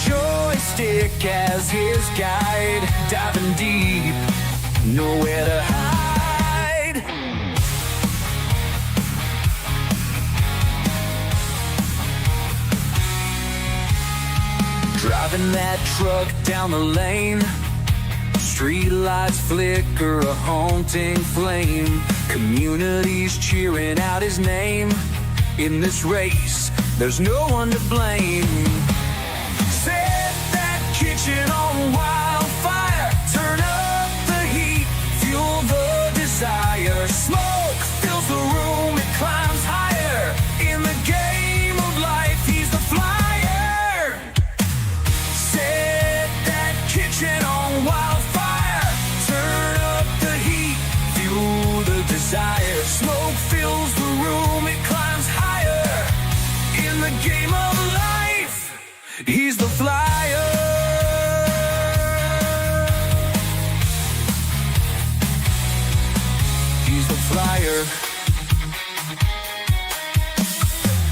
joystick as his guide, diving deep, nowhere to hide. Driving that truck down the lane, street lights flicker a haunting flame. Community's cheering out his name. In this race, there's no one to blame. Set that kitchen on wildfire, turn up the heat, fuel the desire. Smoke fills the room, it climbs higher. In the game of life, he's the flyer. Set that kitchen on wildfire, turn up the heat, fuel the desire. Smoke fills the room, it climbs higher. In the game of life, he's the flyer. He's the flyer.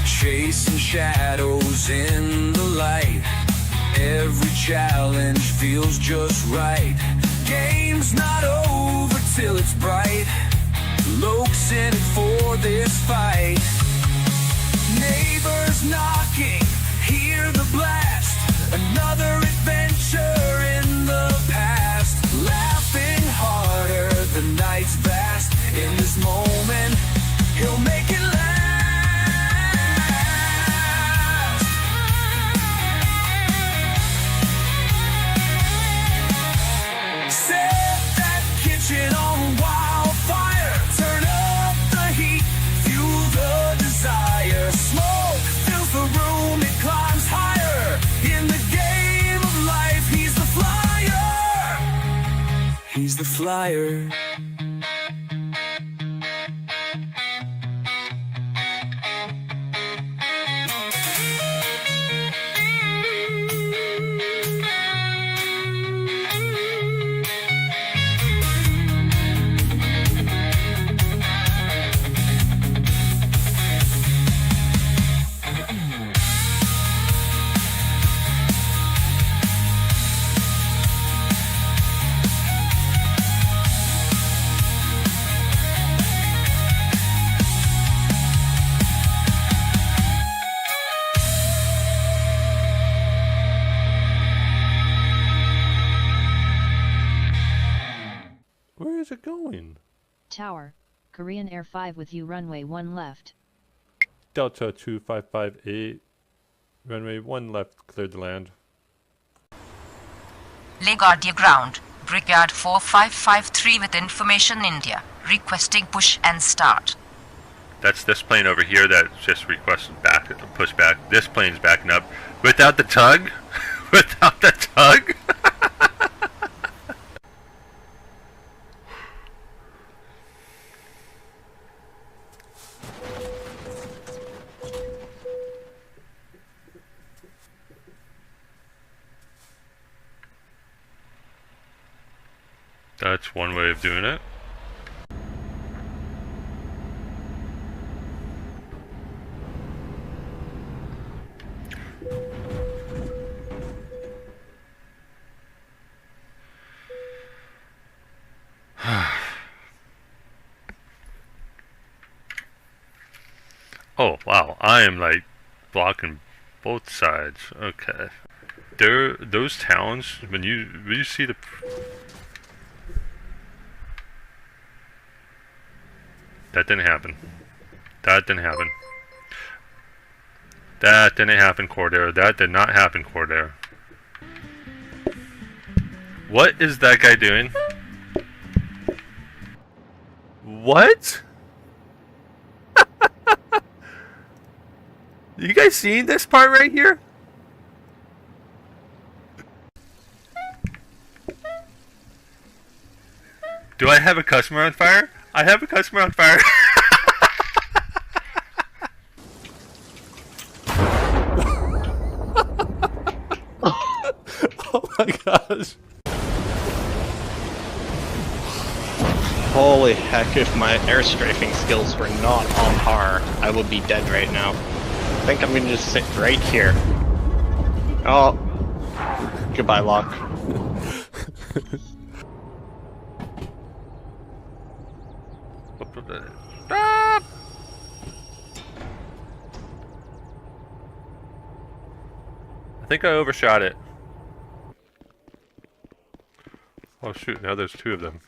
Chasing shadows in the light. Every challenge feels just right. Game's not over till it's bright. Lokes in it for this fight. Neighbors knocking, hear the blast. Another adventure in the past. Laughing harder, the night's vast. In this moment, he'll make it last. Set that kitchen on wildfire, turn up the heat, fuel the desire. Smoke fills the room, it climbs higher. In the game of life, he's the flyer. He's the flyer. Where is it going? Tower, Korean Air 5 with you, runway 1 left. Delta 2558, runway 1 left, cleared to land. LaGuardia ground, Brickyard 4553 with information India, requesting push and start. That's this plane over here that just requested push back. This plane's backing up without the tug. Without the tug. That's one way of doing it. Oh wow, I am like blocking both sides. Okay. Those towns, when you see the that didn't happen. That didn't happen. That didn't happen, Cordair. That did not happen, Cordair. What is that guy doing? What? You guys seeing this part right here? Do I have a customer on fire? I have a customer on fire. Oh my gosh. Holy heck, if my air strafing skills were not on par, I would be dead right now. I think I'm gonna just sit right here. Oh, Goodbye, Locke. Stop! I think I overshot it. Oh shoot, now there's two of them.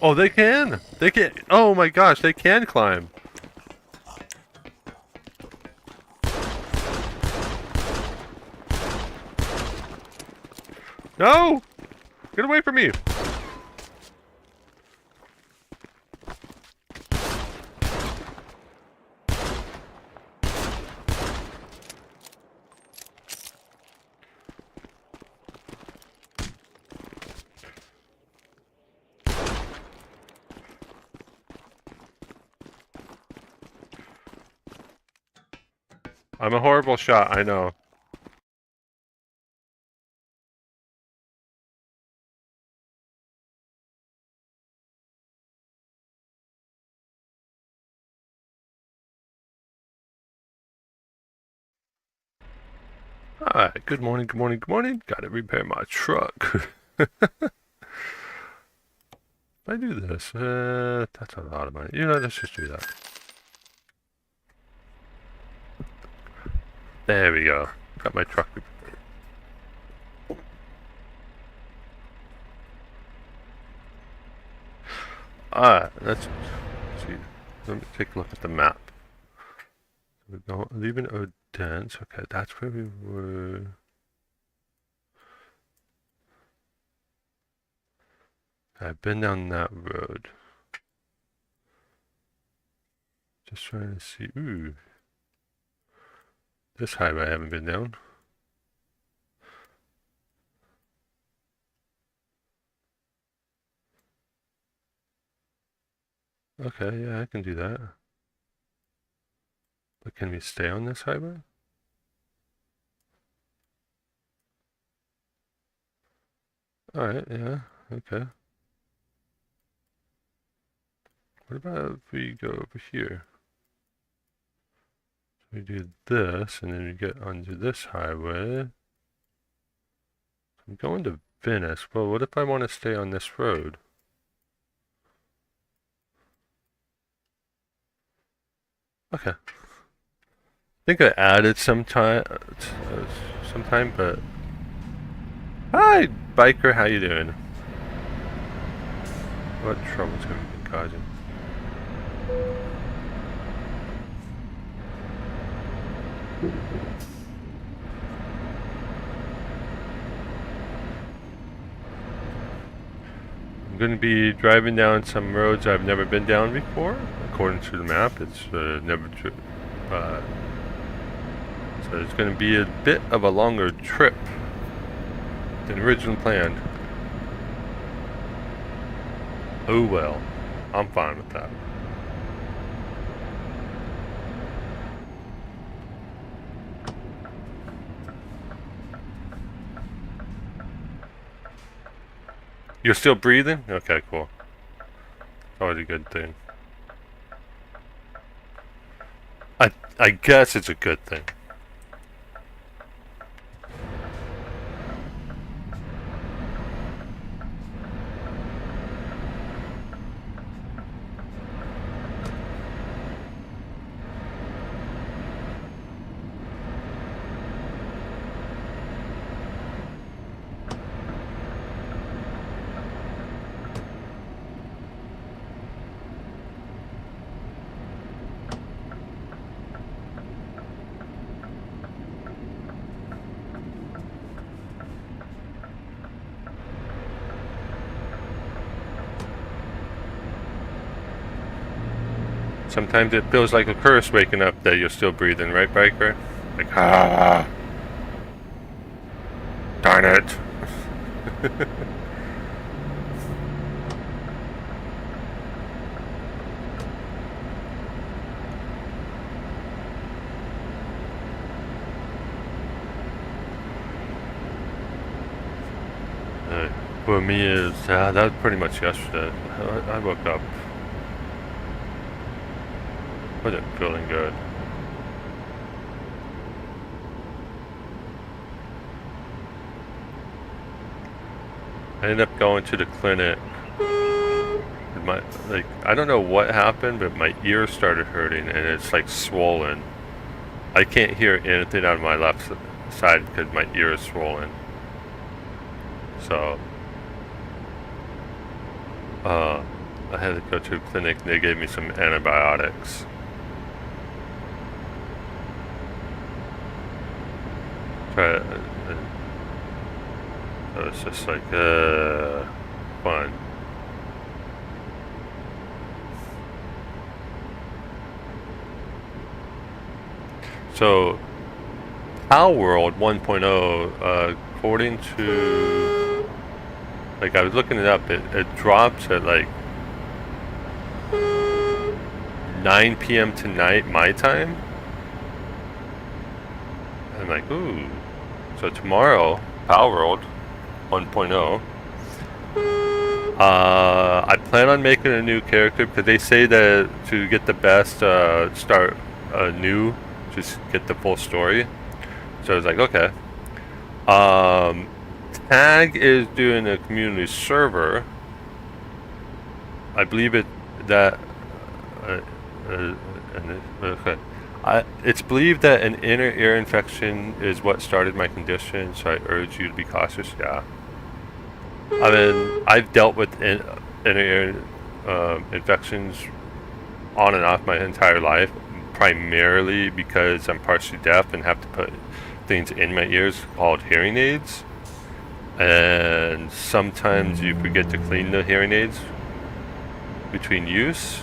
Oh, they can! They can! Oh my gosh, they can climb! No! Get away from me! I'm a horrible shot, I know. Alright, good morning, good morning, good morning. Gotta repair my truck. If I do this, that's a lot of money. You know, let's just do that. There we go. Got my truck repaired. Alright, let's see. Let me take a look at the map. We're going, leaving Odense. Okay, that's where we were. I've been down that road. Just trying to see. Ooh. This highway I haven't been down. Okay, yeah, I can do that. But can we stay on this highway? Alright, yeah, okay. What about if we go over here? So we do this, and then we get onto this highway. I'm going to Venice. Well, what if I want to stay on this road? Okay. I think I added sometime, but... Hi, biker, how you doing? What trouble's gonna be causing? I'm going to be driving down some roads I've never been down before. According to the map, it's never so it's going to be a bit of a longer trip than originally planned. Oh well, I'm fine with that. You're still breathing? Okay, cool. Always a good thing. I guess it's a good thing. Sometimes it feels like a curse waking up that you're still breathing, right, biker? Like, ah! Darn it! For me, is that was pretty much yesterday. I woke up Wasn't feeling good. I ended up going to the clinic. I don't know what happened, but my ear started hurting and it's like swollen. I can't hear anything on my left side because my ear is swollen. So, I had to go to a clinic and they gave me some antibiotics. So it's just like, fun. So, Power World 1.0, according to, like I was looking it up, it drops at like 9 p.m. tonight, my time. I'm like, ooh. So tomorrow, Power World 1.0. I plan on making a new character because they say that to get the best, start new, just get the full story. So I was like, okay. Tag is doing a community server. I believe okay. It's believed that an inner ear infection is what started my condition, so I urge you to be cautious. Yeah. I mean, I've dealt with inner ear infections on and off my entire life, primarily because I'm partially deaf and have to put things in my ears called hearing aids. And sometimes you forget to clean the hearing aids between use.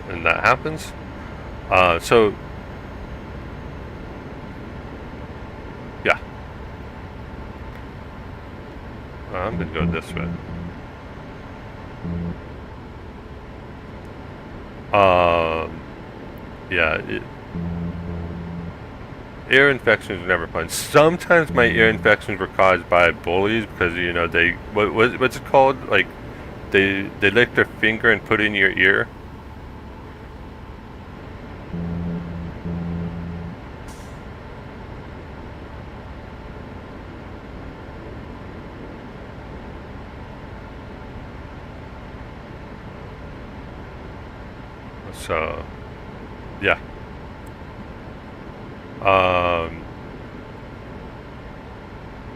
And that happens. So, yeah. I'm gonna go this way. Yeah. Ear infections are never fun. Sometimes my ear infections were caused by bullies because you know they what's it called? Like they lick their finger and put it in your ear. So, yeah.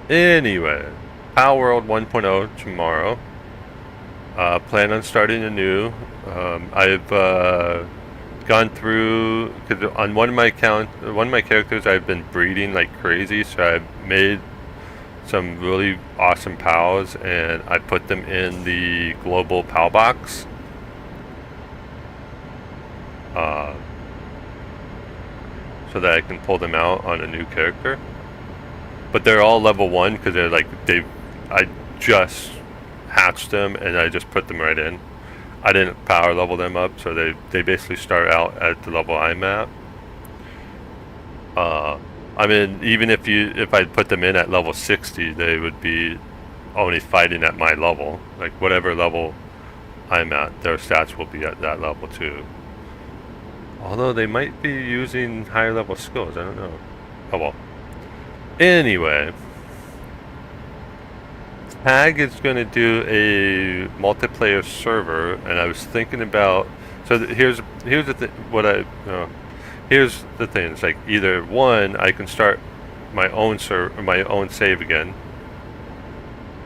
Anyway, Power World 1.0 tomorrow. Plan on starting anew. I've gone through because on one of my characters I've been breeding like crazy, so I've made some really awesome pals and I put them in the global pal box. So that I can pull them out on a new character. But they're all level 1 because they're like I just hatched them and I just put them right in. I didn't power level them up, so they basically start out at the level I'm at. I mean, even if I put them in at level 60, they would be only fighting at my level. Like whatever level I'm at, their stats will be at that level too. Although they might be using higher level skills, I don't know. Oh well. Anyway, Tag is going to do a multiplayer server, and I was thinking about. So here's the here's the thing. It's like either one, I can start my own save again,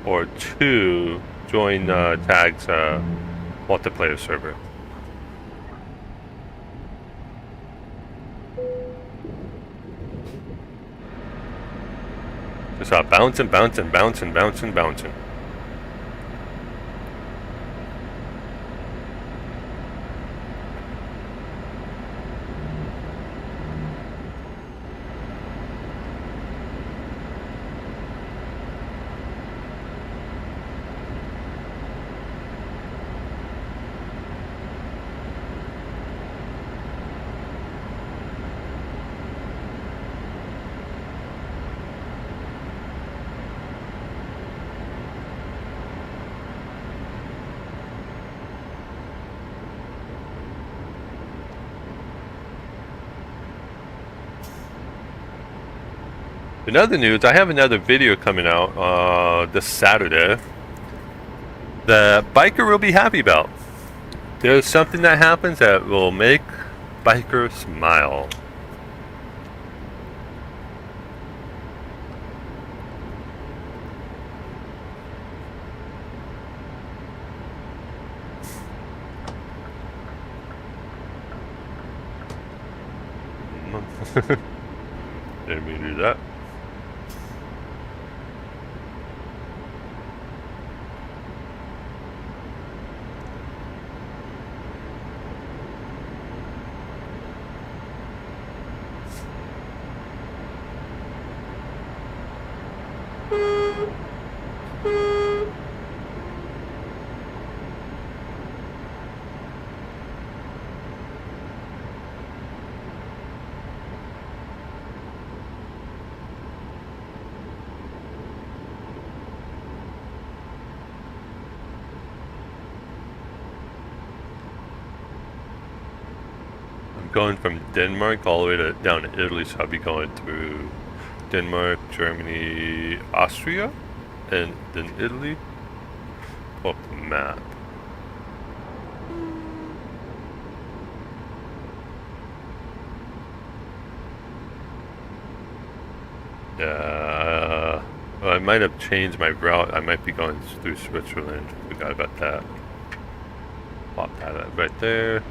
or two, join Tag's multiplayer server. Just bouncing. In other news, I have another video coming out this Saturday that Biker will be happy about. There's something that happens that will make Biker smile. Didn't mean to do that. Going from Denmark all the way to down to Italy, so I'll be going through Denmark, Germany, Austria, and then Italy. Pull up the map. Yeah, well, I might have changed my route. I might be going through Switzerland. Forgot about that. Pop that up right there.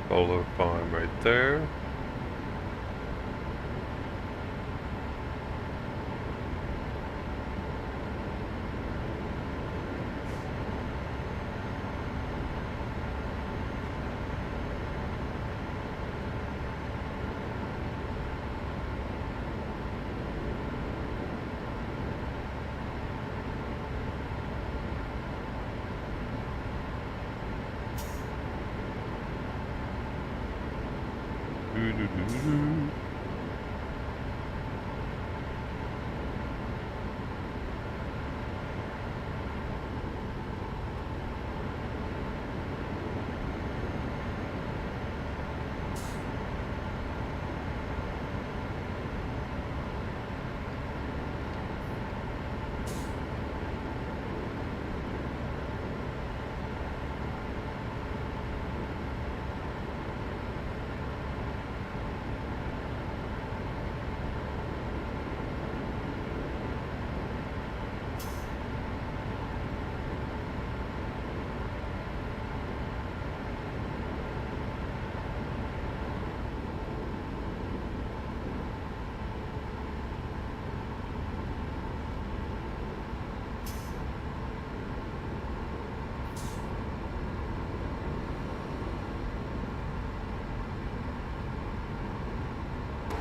Solar farm right there.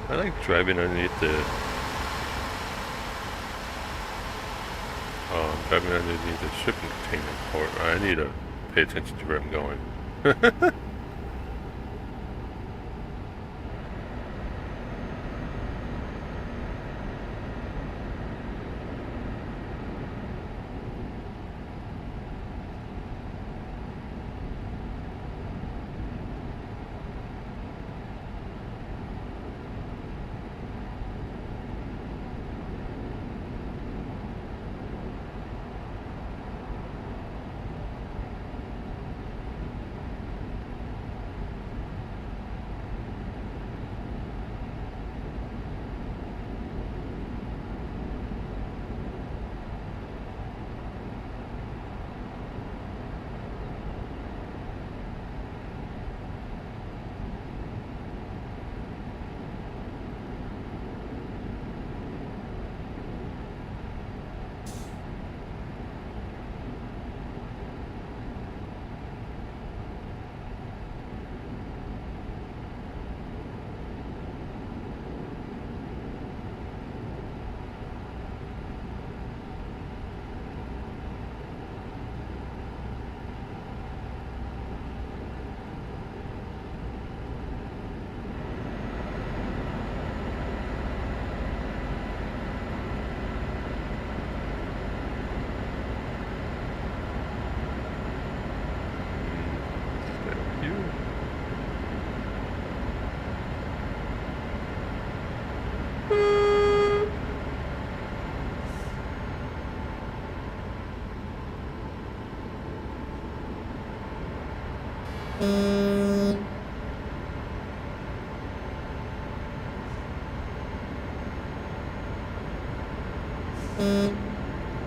I like driving underneath the... Oh, I'm driving underneath the shipping container port. I need to pay attention to where I'm going.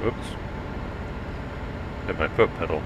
Oops. Hit my foot pedal.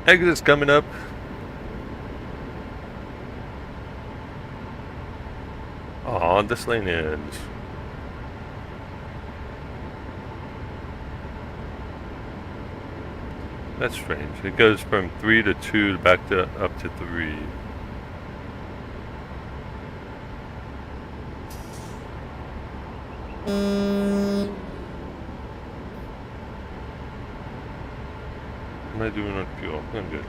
Exit's coming up. Oh, this lane ends. That's strange. It goes from 3 to 2 back to up to 3. What am I doing on fuel? I'm good.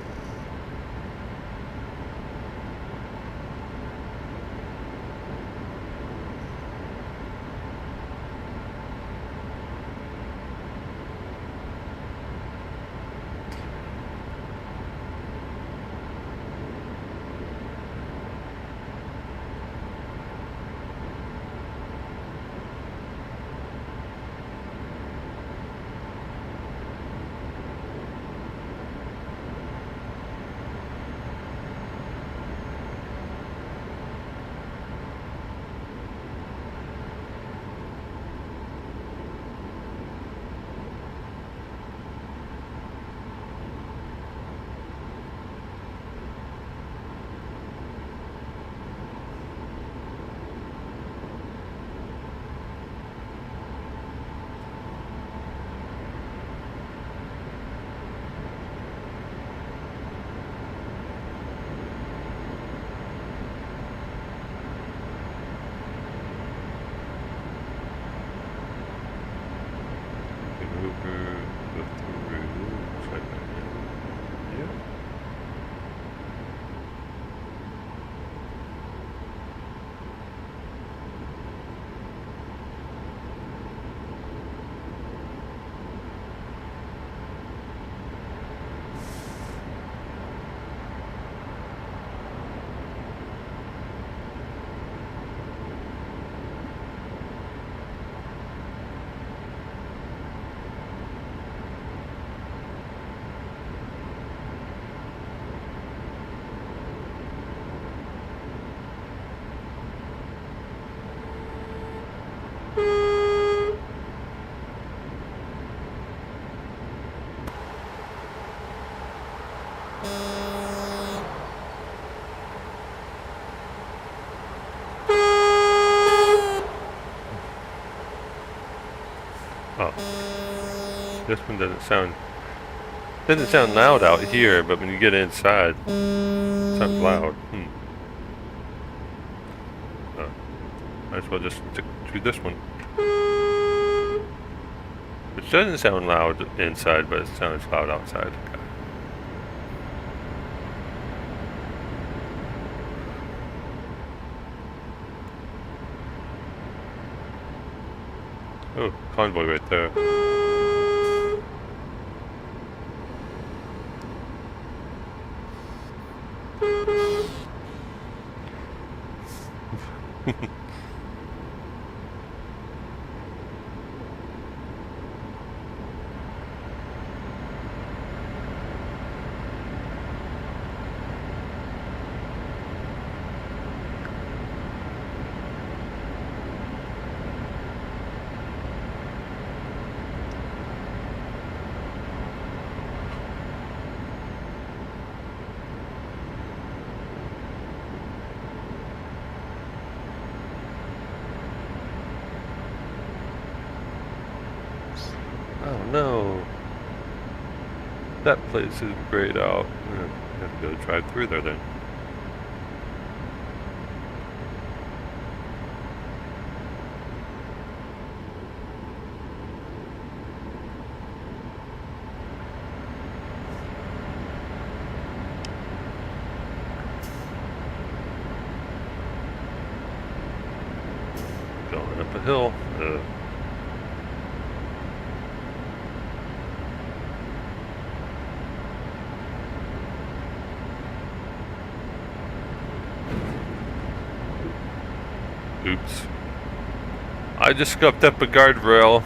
This one doesn't sound loud out here, but when you get inside, it sounds loud. Oh, might as well just stick to this one. Which doesn't sound loud inside, but it sounds loud outside. Oh, convoy right there. Oh no. That place is grayed out. I have to go drive through there then. Going up a hill. Oops. I just scuffed up a guardrail.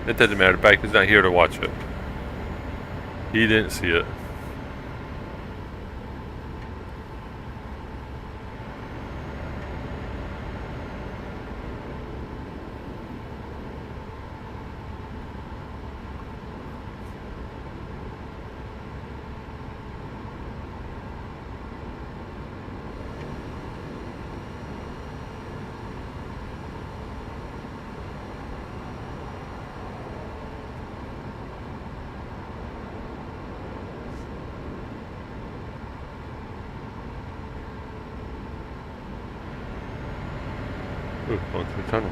It doesn't matter, Bike is not here to watch it. He didn't see it. Ooh, going through the tunnel.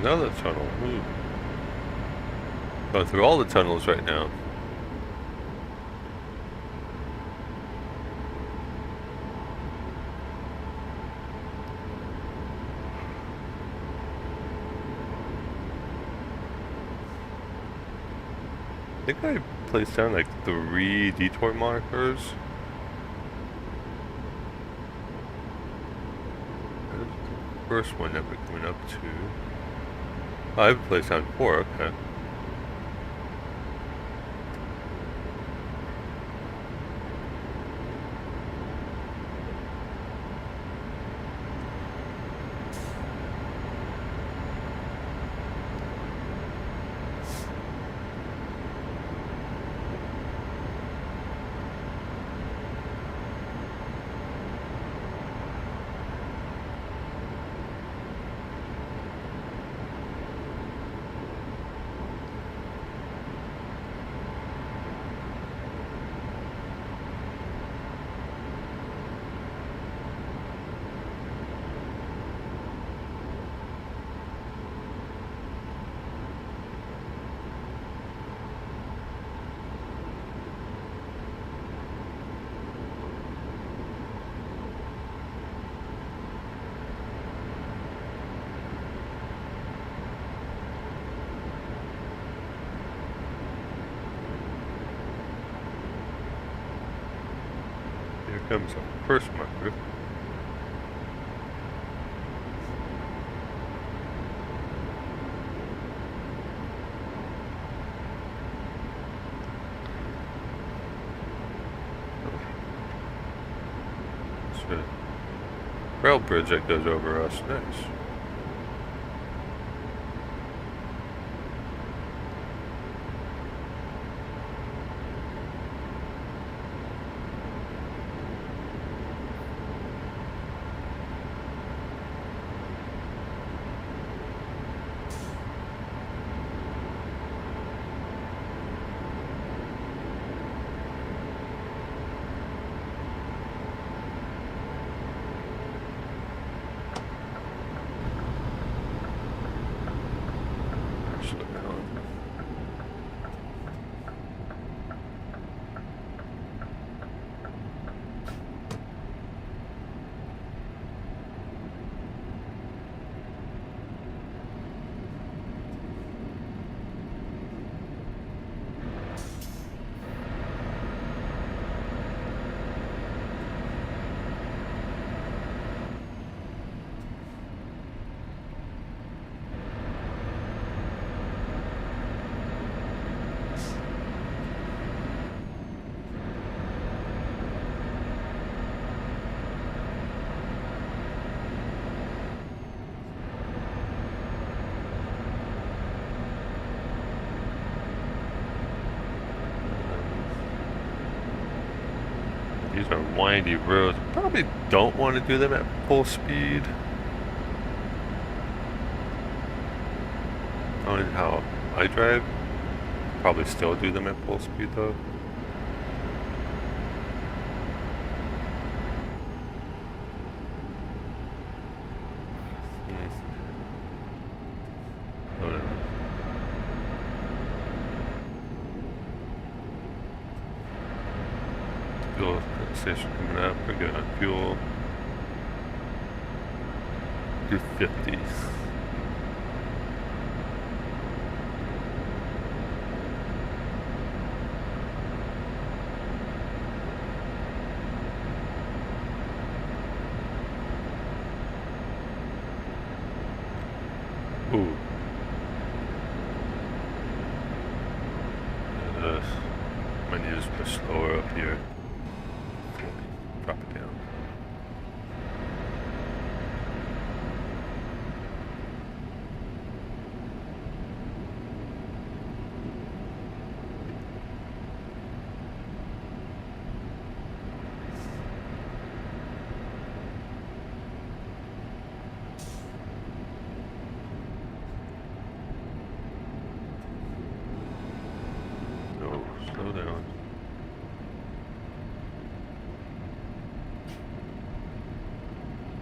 Another tunnel. Ooh. Going through all the tunnels right now. I think I placed down like 3 detour markers. There's the first one that we're coming up to. Oh, I've placed down 4, okay. Here comes our first marker. rail bridge that goes over us. Nice. Slow down. These are windy roads. Probably don't want to do them at full speed. Knowing how I drive, probably still do them at full speed though. Oh, no. Fuel station coming up. We're good on fuel. Do 50. Ooh. Might need to push slower up here. Drop it down. No, slow down.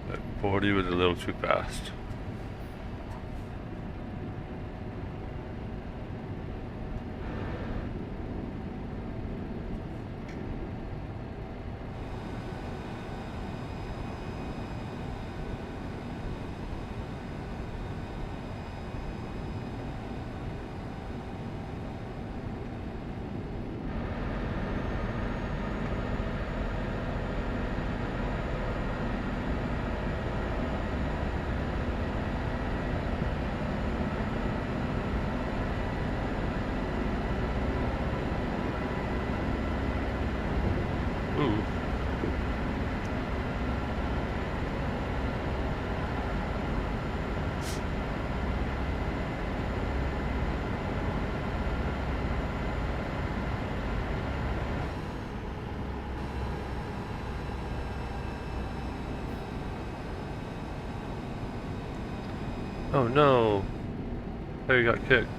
That 40 was a little too fast. Ooh. Oh no! Harry got kicked.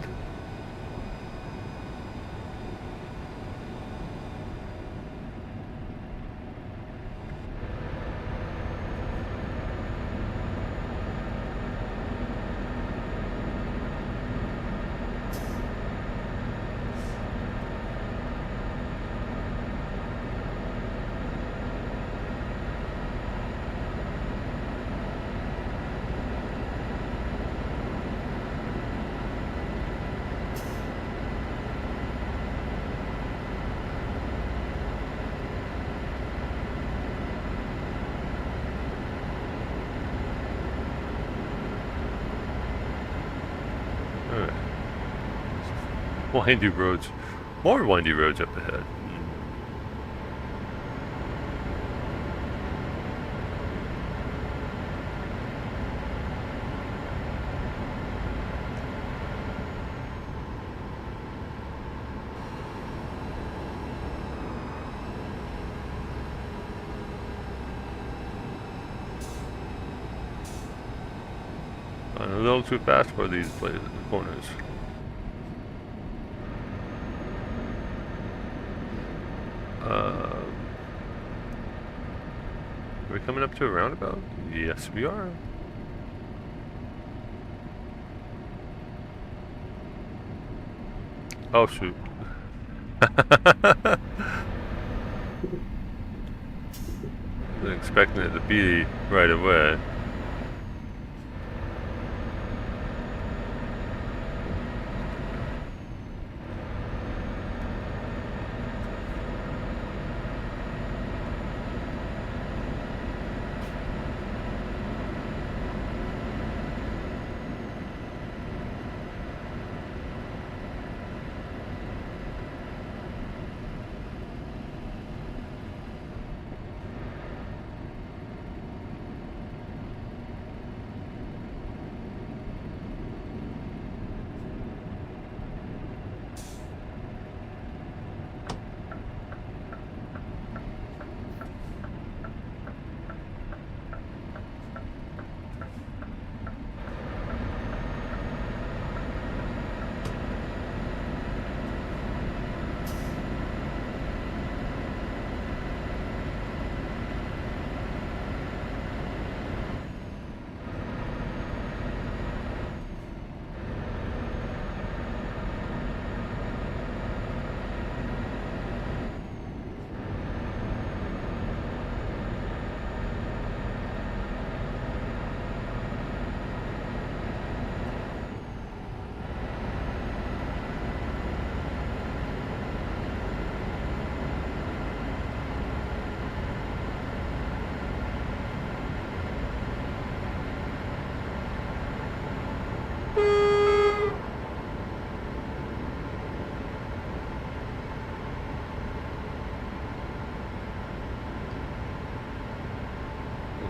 Alright. Windy roads. More windy roads up ahead. little too fast for these corners. Are we coming up to a roundabout? Yes, we are. Oh shoot. Wasn't expecting it to be right away.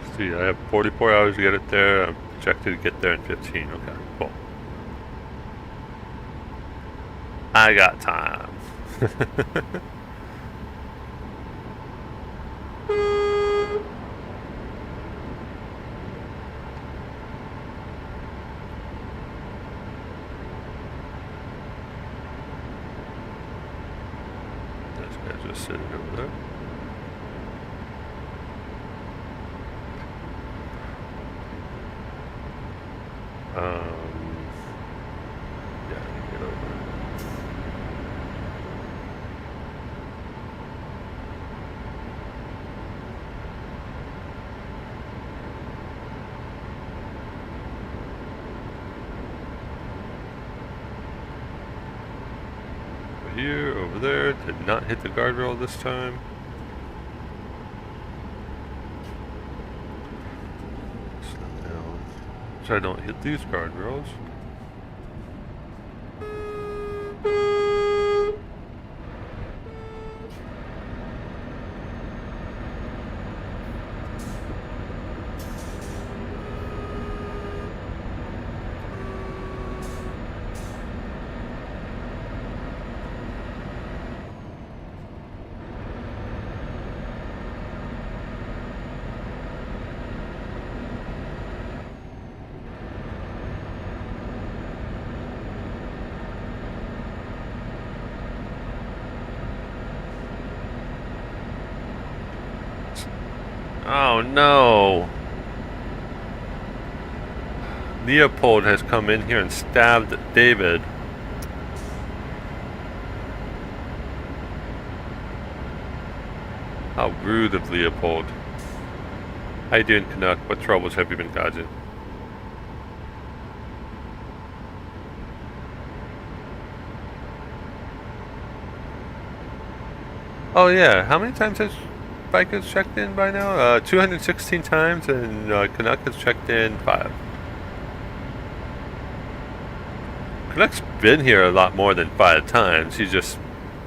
Let's see, I have 44 hours to get it there. I'm projected to get there in 15. Okay, cool. I got time. This guy's just sitting over there. Yeah, I can get over. Over here, over there. Did not hit the guardrail this time. Slow down. So I don't hit these guardrails. Oh no! Leopold has come in here and stabbed David. How rude of Leopold. How you doing, Canuck? What troubles have you been causing? Oh yeah, how many times has Bike has checked in by now? 216 times, and Canuck has checked in 5. Canuck's been here a lot more than 5 times. He just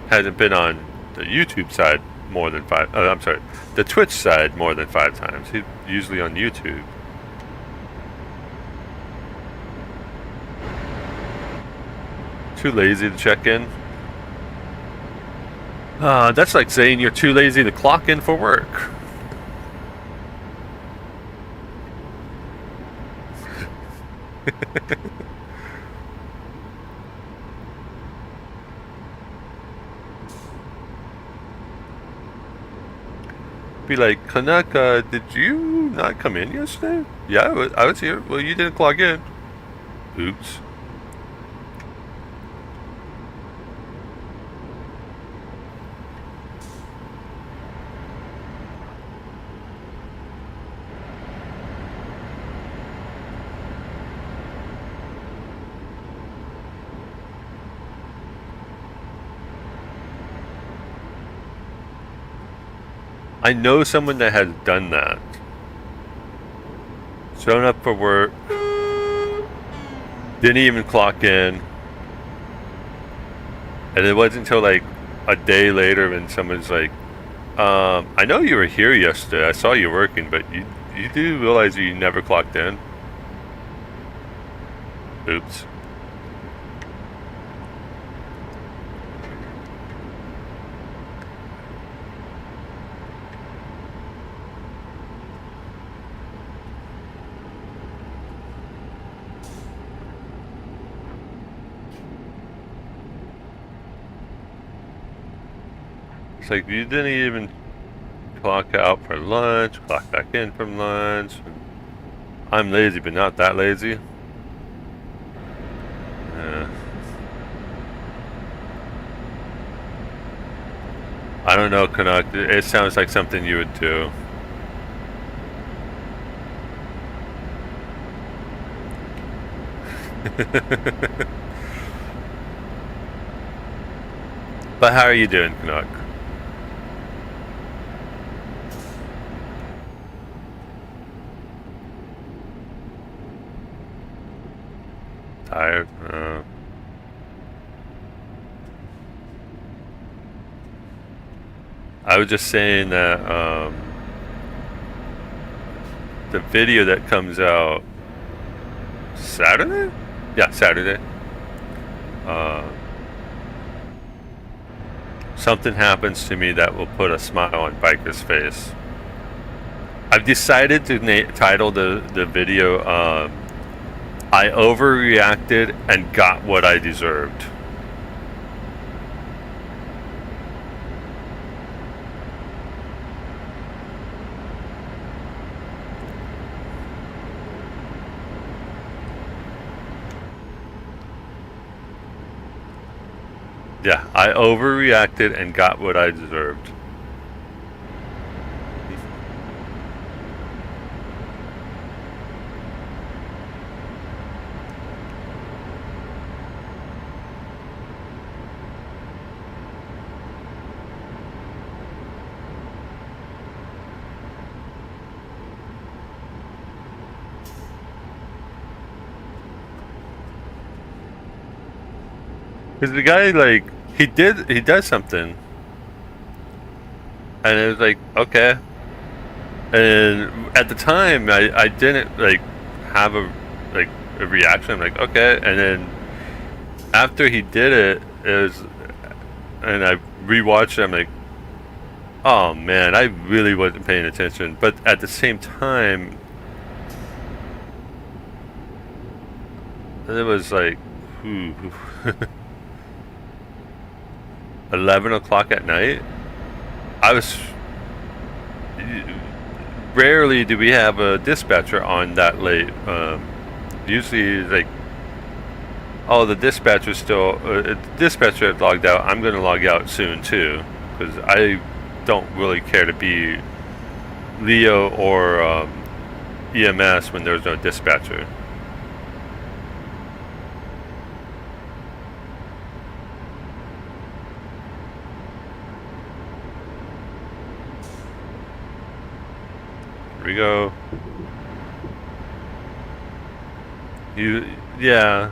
hasn't been on the YouTube side more than 5. I'm sorry, the Twitch side more than 5 times. He's usually on YouTube. Too lazy to check in. That's like saying you're too lazy to clock in for work. Be like, Canuck, did you not come in yesterday? Yeah, I was here. Well, you didn't clock in. Oops. I know someone that has done that. Shown up for work, didn't even clock in, and it wasn't until like a day later when someone's like, I know you were here yesterday, I saw you working, but you do realize you never clocked in? Oops. It's like you didn't even clock out for lunch, clock back in from lunch. I'm lazy, but not that lazy. I don't know, Canuck. It sounds like something you would do. But how are you doing, Canuck? Tired? I was just saying that the video that comes out Saturday? Yeah, Saturday. Something happens to me that will put a smile on Biker's face. I've decided to title the video I overreacted and got what I deserved. Yeah, I overreacted and got what I deserved. Because the guy, like, he does something. And it was like, okay. And at the time, I didn't, like, have a reaction. I'm like, okay. And then after he did it, and I rewatched it, I'm like, oh man, I really wasn't paying attention. But at the same time, it was like, 11 o'clock at night. Rarely do we have a dispatcher on that late. Usually, like, oh, the dispatcher's still. Dispatcher had logged out. I'm going to log out soon too, because I don't really care to be Leo or EMS when there's no dispatcher. Here we go. Yeah.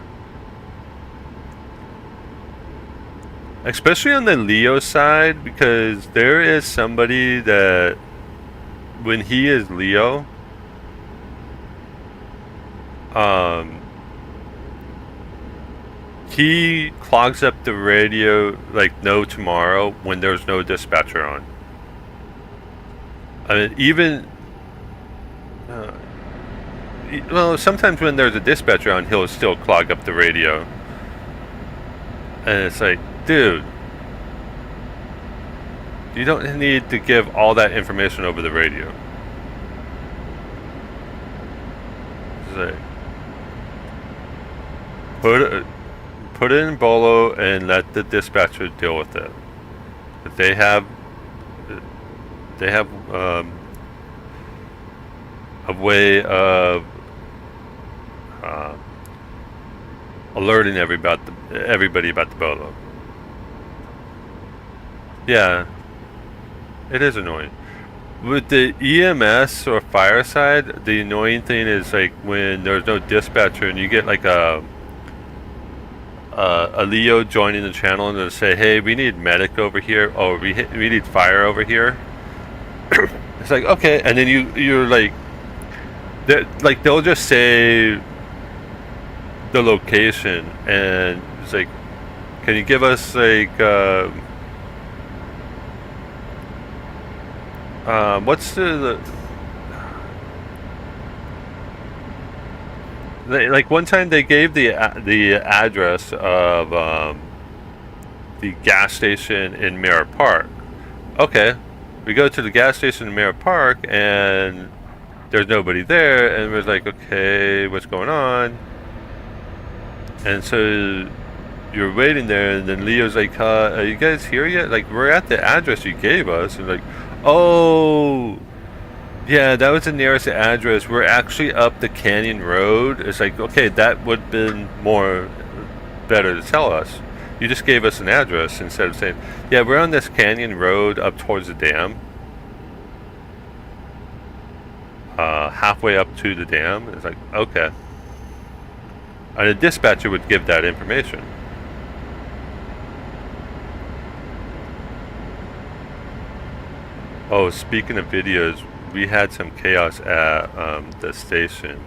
Especially on the Leo side, because there is somebody that, when he is Leo, he clogs up the radio like no tomorrow when there's no dispatcher on. I mean, well, sometimes when there's a dispatcher on, he'll still clog up the radio. And it's like, dude, you don't need to give all that information over the radio. It's like, put it in Bolo and let the dispatcher deal with it. If they have a way of alerting everybody about the Bolo. Yeah, it is annoying. With the EMS or fire side, the annoying thing is like when there's no dispatcher and you get like a Leo joining the channel and they'll say, "Hey, we need medic over here. Oh, we need fire over here." It's like, okay, and then you're like, they'll just say the location, and it's like, can you give us like what's like one time they gave the address of the gas station in Mirror Park. Okay, we go to the gas station in Mirror Park and there's nobody there, and we're like, okay, what's going on? And so you're waiting there, and then Leo's like, are you guys here yet? Like, we're at the address you gave us. And like, oh, yeah, that was the nearest address. We're actually up the Canyon Road. It's like, okay, that would have been better to tell us. You just gave us an address instead of saying, yeah, we're on this Canyon Road up towards the dam. Halfway up to the dam. It's like, okay. And a dispatcher would give that information. Oh, speaking of videos, we had some chaos at the station.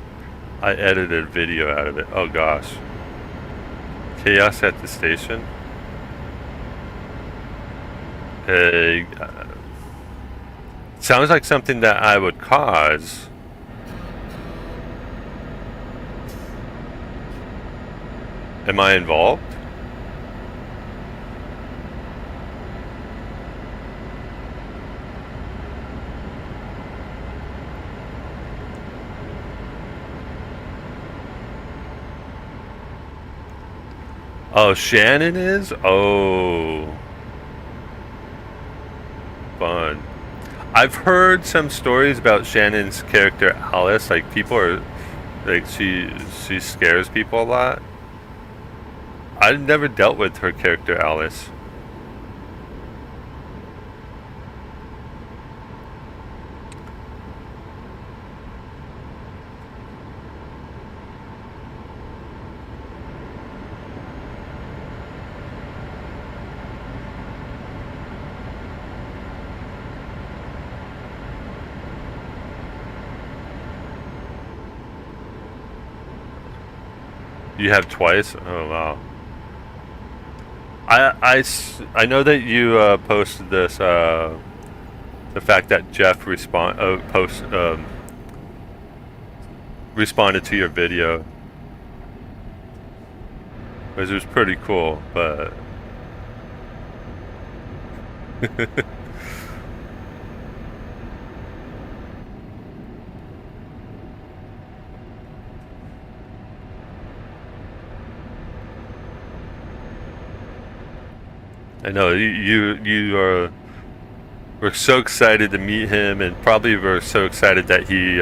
I edited a video out of it. Oh gosh. Chaos at the station? Sounds like something that I would cause. Am I involved? Oh, Shannon is? Oh. Fun. I've heard some stories about Shannon's character Alice. Like, people are like, she scares people a lot. I've never dealt with her character Alice. You have twice? Oh wow. I know that you posted this the fact that Jeff responded to your video, which was pretty cool, but I know you were so excited to meet him, and probably were so excited that he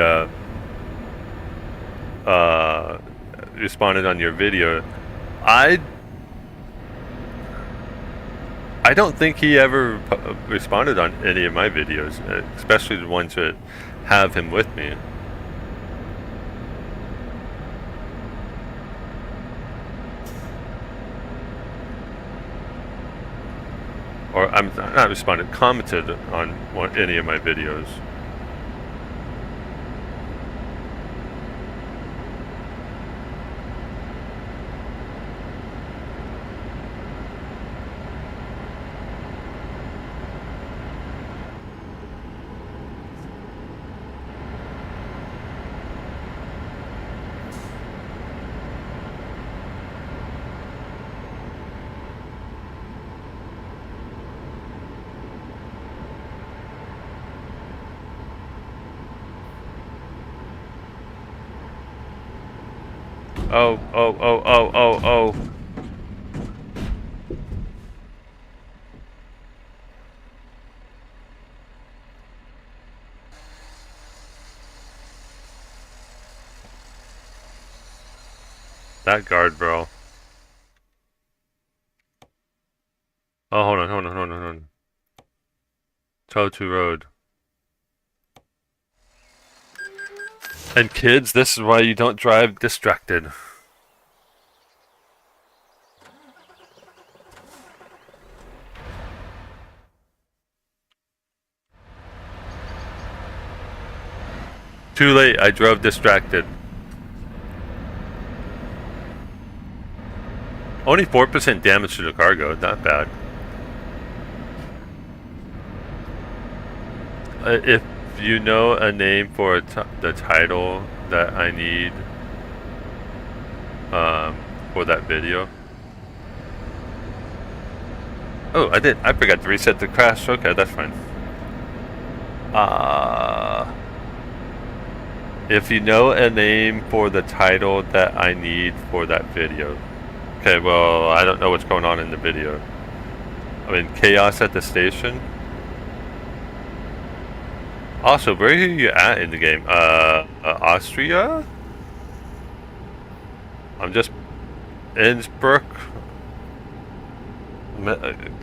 responded on your video. I don't think he ever responded on any of my videos, especially the ones that have him with me. Or I'm not responded, commented on any of my videos. Oh, oh, oh, oh, oh, oh. That guard, bro. Oh, hold on, hold on, hold on, hold on. Totu Road. And kids, this is why you don't drive distracted. Too late, I drove distracted. Only 4% damage to the cargo, not bad. If you know a name for the title that I need for that video. Oh, I forgot to reset the crash. Okay, that's fine. If you know a name for the title that I need for that video. Okay, well, I don't know what's going on in the video. I mean, chaos at the station. Also, where are you at in the game? Austria? I'm just Innsbruck.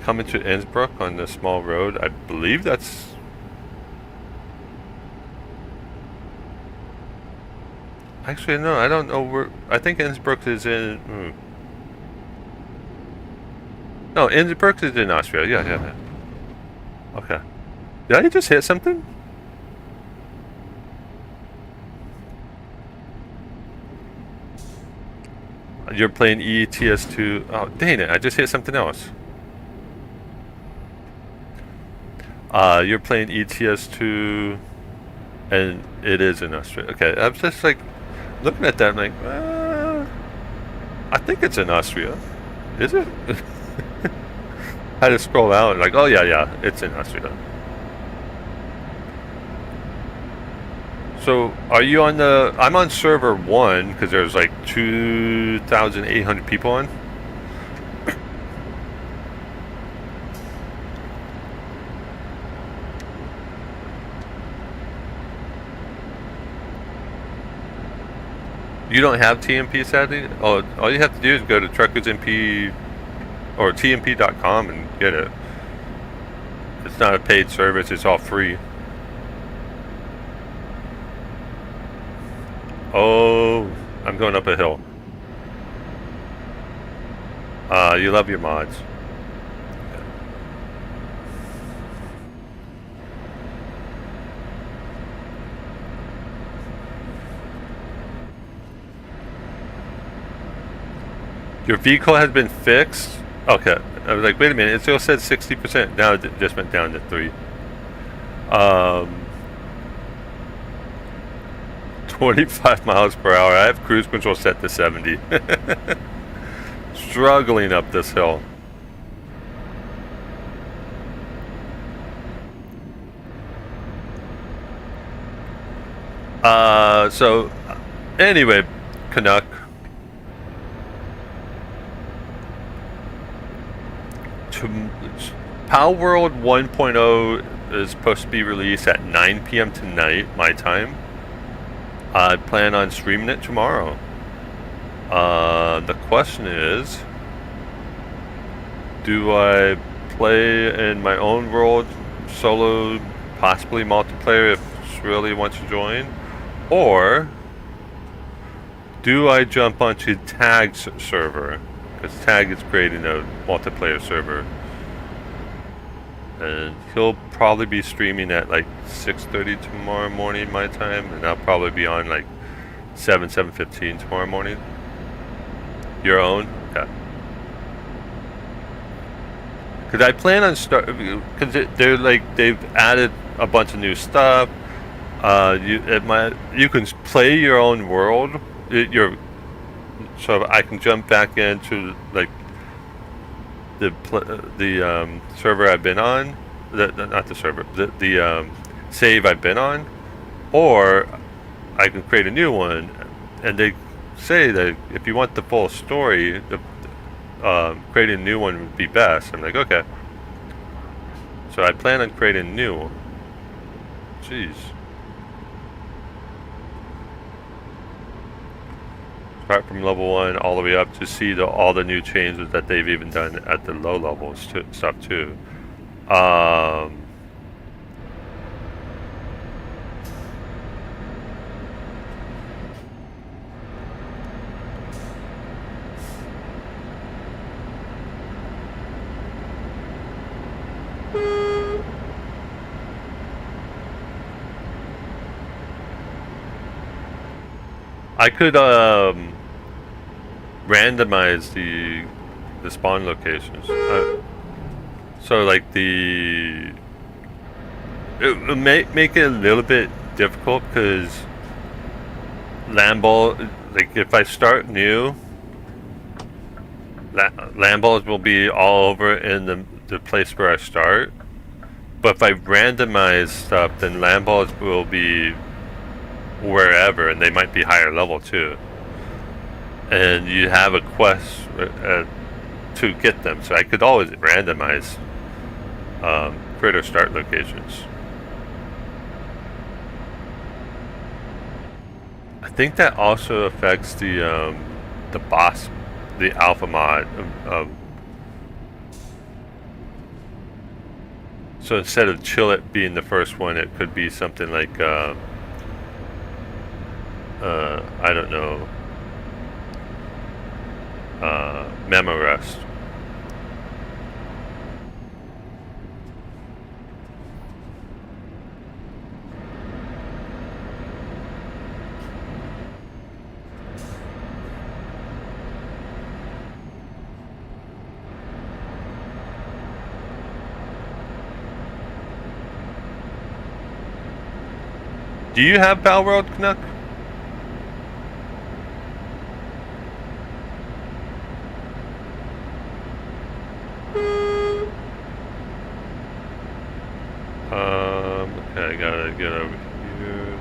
Coming to Innsbruck on the small road. I believe that's... Actually, no, I don't know where... I think Innsbruck is in... No, Innsbruck is in Austria. Yeah, yeah, yeah. Okay. Did I just hit something? You're playing ETS2. Oh, dang it. I just hit something else. You're playing ETS2, and it is in Austria. Okay, I'm just like looking at that. I'm like, I think it's in Austria. Is it? I had to scroll out. Like, oh yeah, yeah, it's in Austria. So, are you on the... I'm on server 1, because there's like 2,800 people on. You don't have TMP sadly? Oh, all you have to do is go to Truckers MP or TMP.com and get it. It's not a paid service, it's all free. Oh, I'm going up a hill. You love your mods. Your vehicle has been fixed? Okay. I was like, wait a minute, it still said 60%. Now it just went down to 3. 25 miles per hour. I have cruise control set to 70. Struggling up this hill. So anyway, Canuck. Power World 1.0 is supposed to be released at 9 p.m. tonight, my time. I plan on streaming it tomorrow. The question is, do I play in my own world, solo, possibly multiplayer if Shrilly wants to join? Or do I jump onto Tag's server? Because Tag is creating a multiplayer server. And he'll probably be streaming at like 6:30 tomorrow morning my time, and I'll probably be on like 7:15 tomorrow morning. Your own? Yeah. Because I plan on because they're like, they've added a bunch of new stuff. You can play your own world. So I can jump back into like the server I've been on, not the server, the save I've been on, or I can create a new one, and say that if you want the full story, creating a new one would be best. I'm like, okay. So I plan on creating a new one. Jeez. Start from level 1 all the way up to see all the new changes that they've even done at the low levels stuff too. I could randomize the spawn locations. So like it may make it a little bit difficult because land ball, like if I start new, land balls will be all over in the place where I start. But if I randomize stuff, then land balls will be wherever, and they might be higher level too. And you have a quest to get them, so I could always randomize critter start locations. I think that also affects the boss, the alpha mod. So instead of Chillet being the first one, it could be something like I don't know, Memorest. Do you have Palworld, Canuck? Okay, I gotta get over here.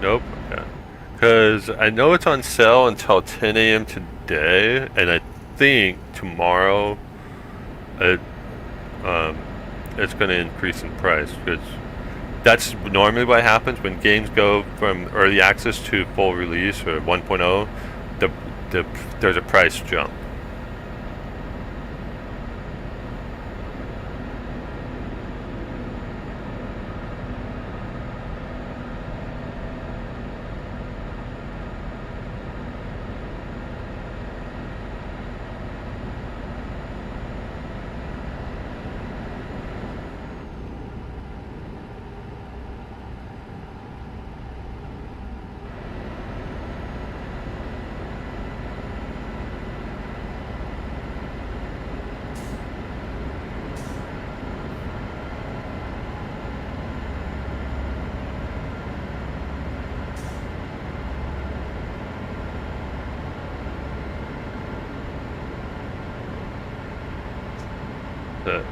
Nope. Okay. Because I know it's on sale until 10 a.m. today, and I think tomorrow it's going to increase in price, because that's normally what happens when games go from early access to full release or 1.0. There's a price jump.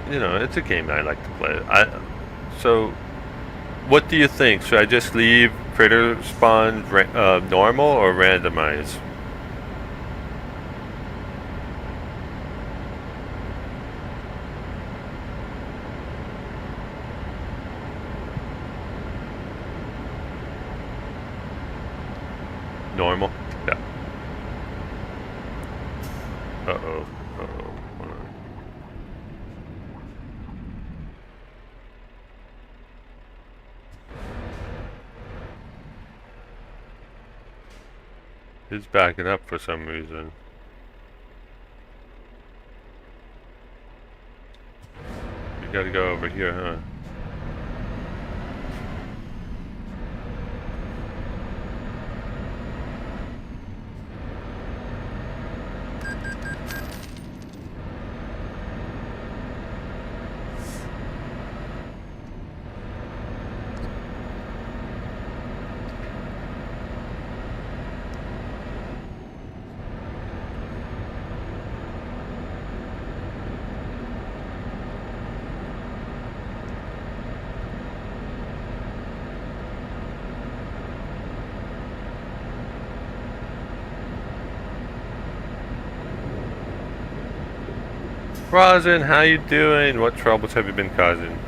You know, it's a game I like to play. So, what do you think? Should I just leave critter spawn normal or randomize? Normal? Yeah. Uh-oh. Uh-oh. Hold on. It's backing up for some reason. You gotta go over here, huh? Rosin, how you doing? What troubles have you been causing?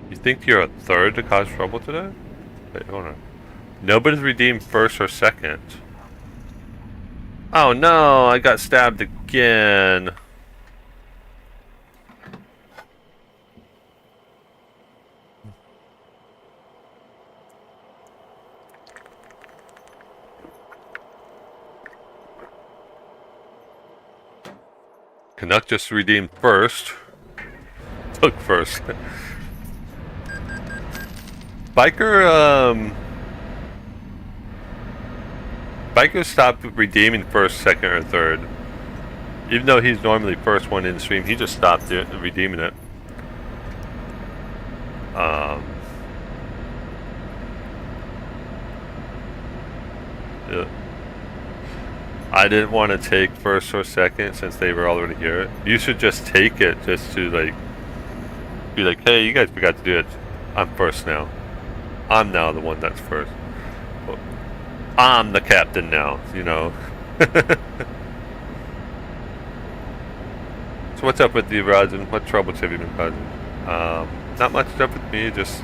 You think you're a third to cause trouble today? Wait, hold on. Nobody's redeemed first or second. Oh no, I got stabbed again. Canuck just redeemed first. Took first. Biker stopped redeeming first, second, or third. Even though he's normally first one in the stream, he just stopped redeeming it. Yeah. I didn't want to take first or second since they were already here. You should just take it just to like be like, hey, you guys forgot to do it. I'm first now. I'm now the one that's first. I'm the captain now, you know. So what's up with you, Rosin? What troubles have you been causing? Not much stuff with me. Just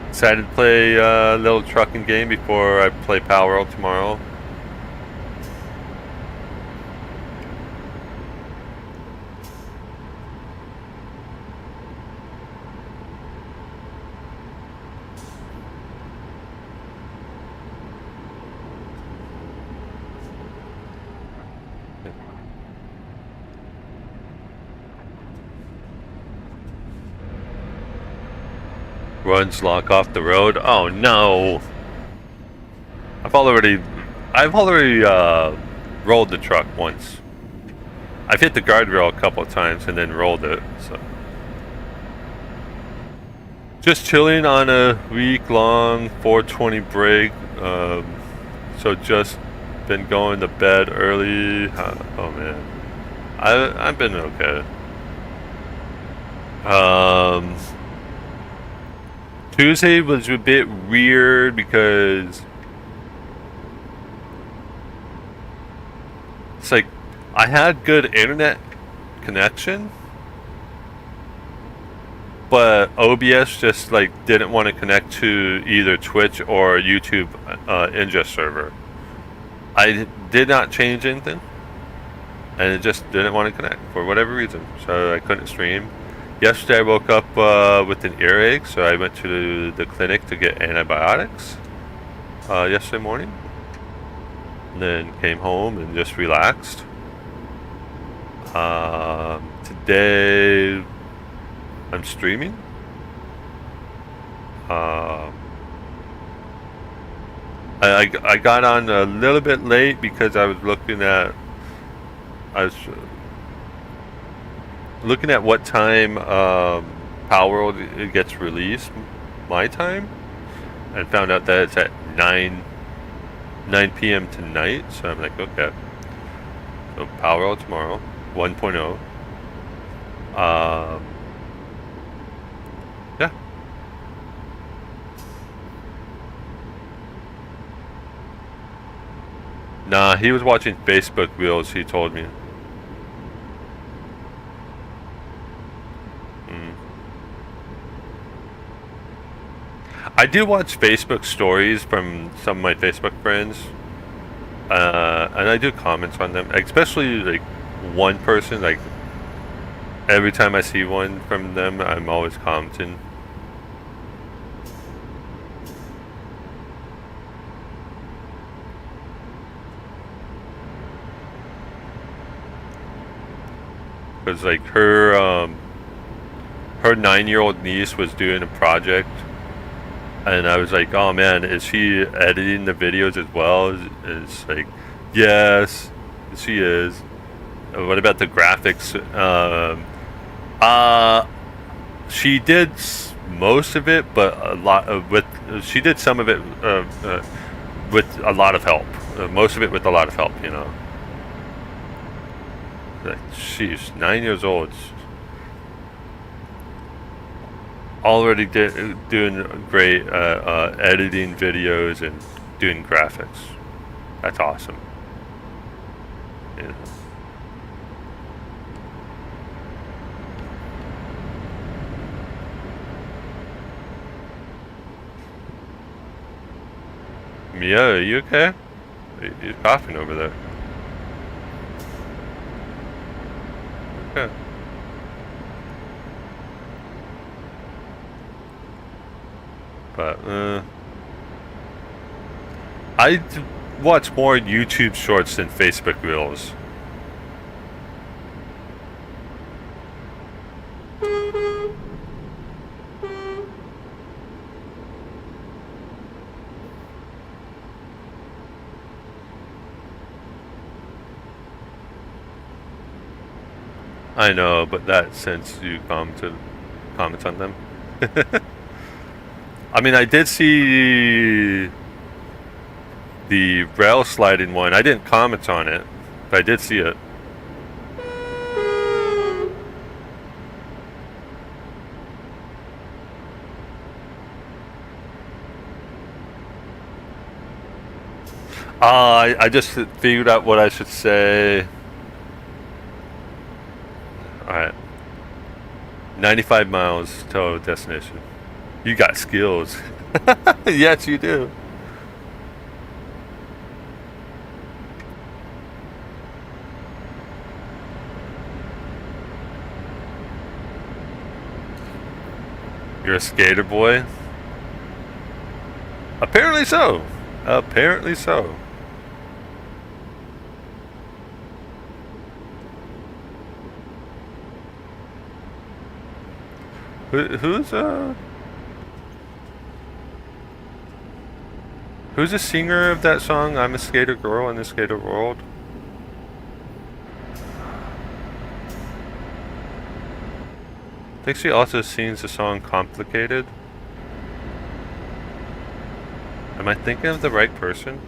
decided to play a little trucking game before I play Power World tomorrow. Runs lock off the road. Oh no! I've already rolled the truck once. I've hit the guardrail a couple of times and then rolled it. So just chilling on a week-long 420 break. So just been going to bed early. Oh man, I've been okay. Tuesday was a bit weird because it's like I had good internet connection, but OBS just like didn't want to connect to either Twitch or YouTube ingest server. I did not change anything, and it just didn't want to connect for whatever reason, so I couldn't stream. Yesterday I woke up with an earache, so I went to the clinic to get antibiotics yesterday morning. And then came home and just relaxed. Today I'm streaming. I got on a little bit late because I was looking at what time Power World it gets released, my time, and found out that it's at 9 p.m. tonight. So I'm like, okay. So Power World tomorrow, 1.0. Yeah. Nah, he was watching Facebook Reels, he told me. I do watch Facebook stories from some of my Facebook friends, and I do comments on them, especially like one person. Like every time I see one from them, I'm always commenting. Because like her 9-year-old niece was doing a project. And I was like, oh man, is she editing the videos as well? It's like, yes, she is. What about the graphics? She did most of it, but she did some of it with a lot of help. Most of it with a lot of help, you know. Like, she's 9 years old. already doing great editing videos and doing graphics. That's awesome. Yeah. Mia, are you okay? You're coughing over there. Okay. But, watch more YouTube shorts than Facebook Reels. I know, but that since you comment on them. I mean, I did see the rail sliding one. I didn't comment on it, but I did see it. I just figured out what I should say. Alright. 95 miles to destination. You got skills. Yes, you do. You're a skater boy? Apparently so. Apparently so. Who's the singer of that song, I'm a Skater Girl in the Skater World? I think she also sings the song Complicated. Am I thinking of the right person?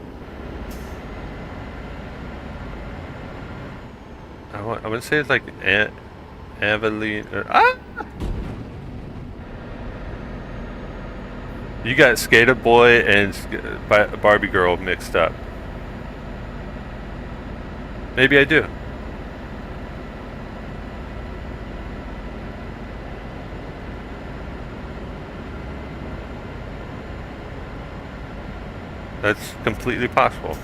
I want to say it's like Evelyn. You got Skater Boy and Barbie Girl mixed up. Maybe I do. That's completely possible.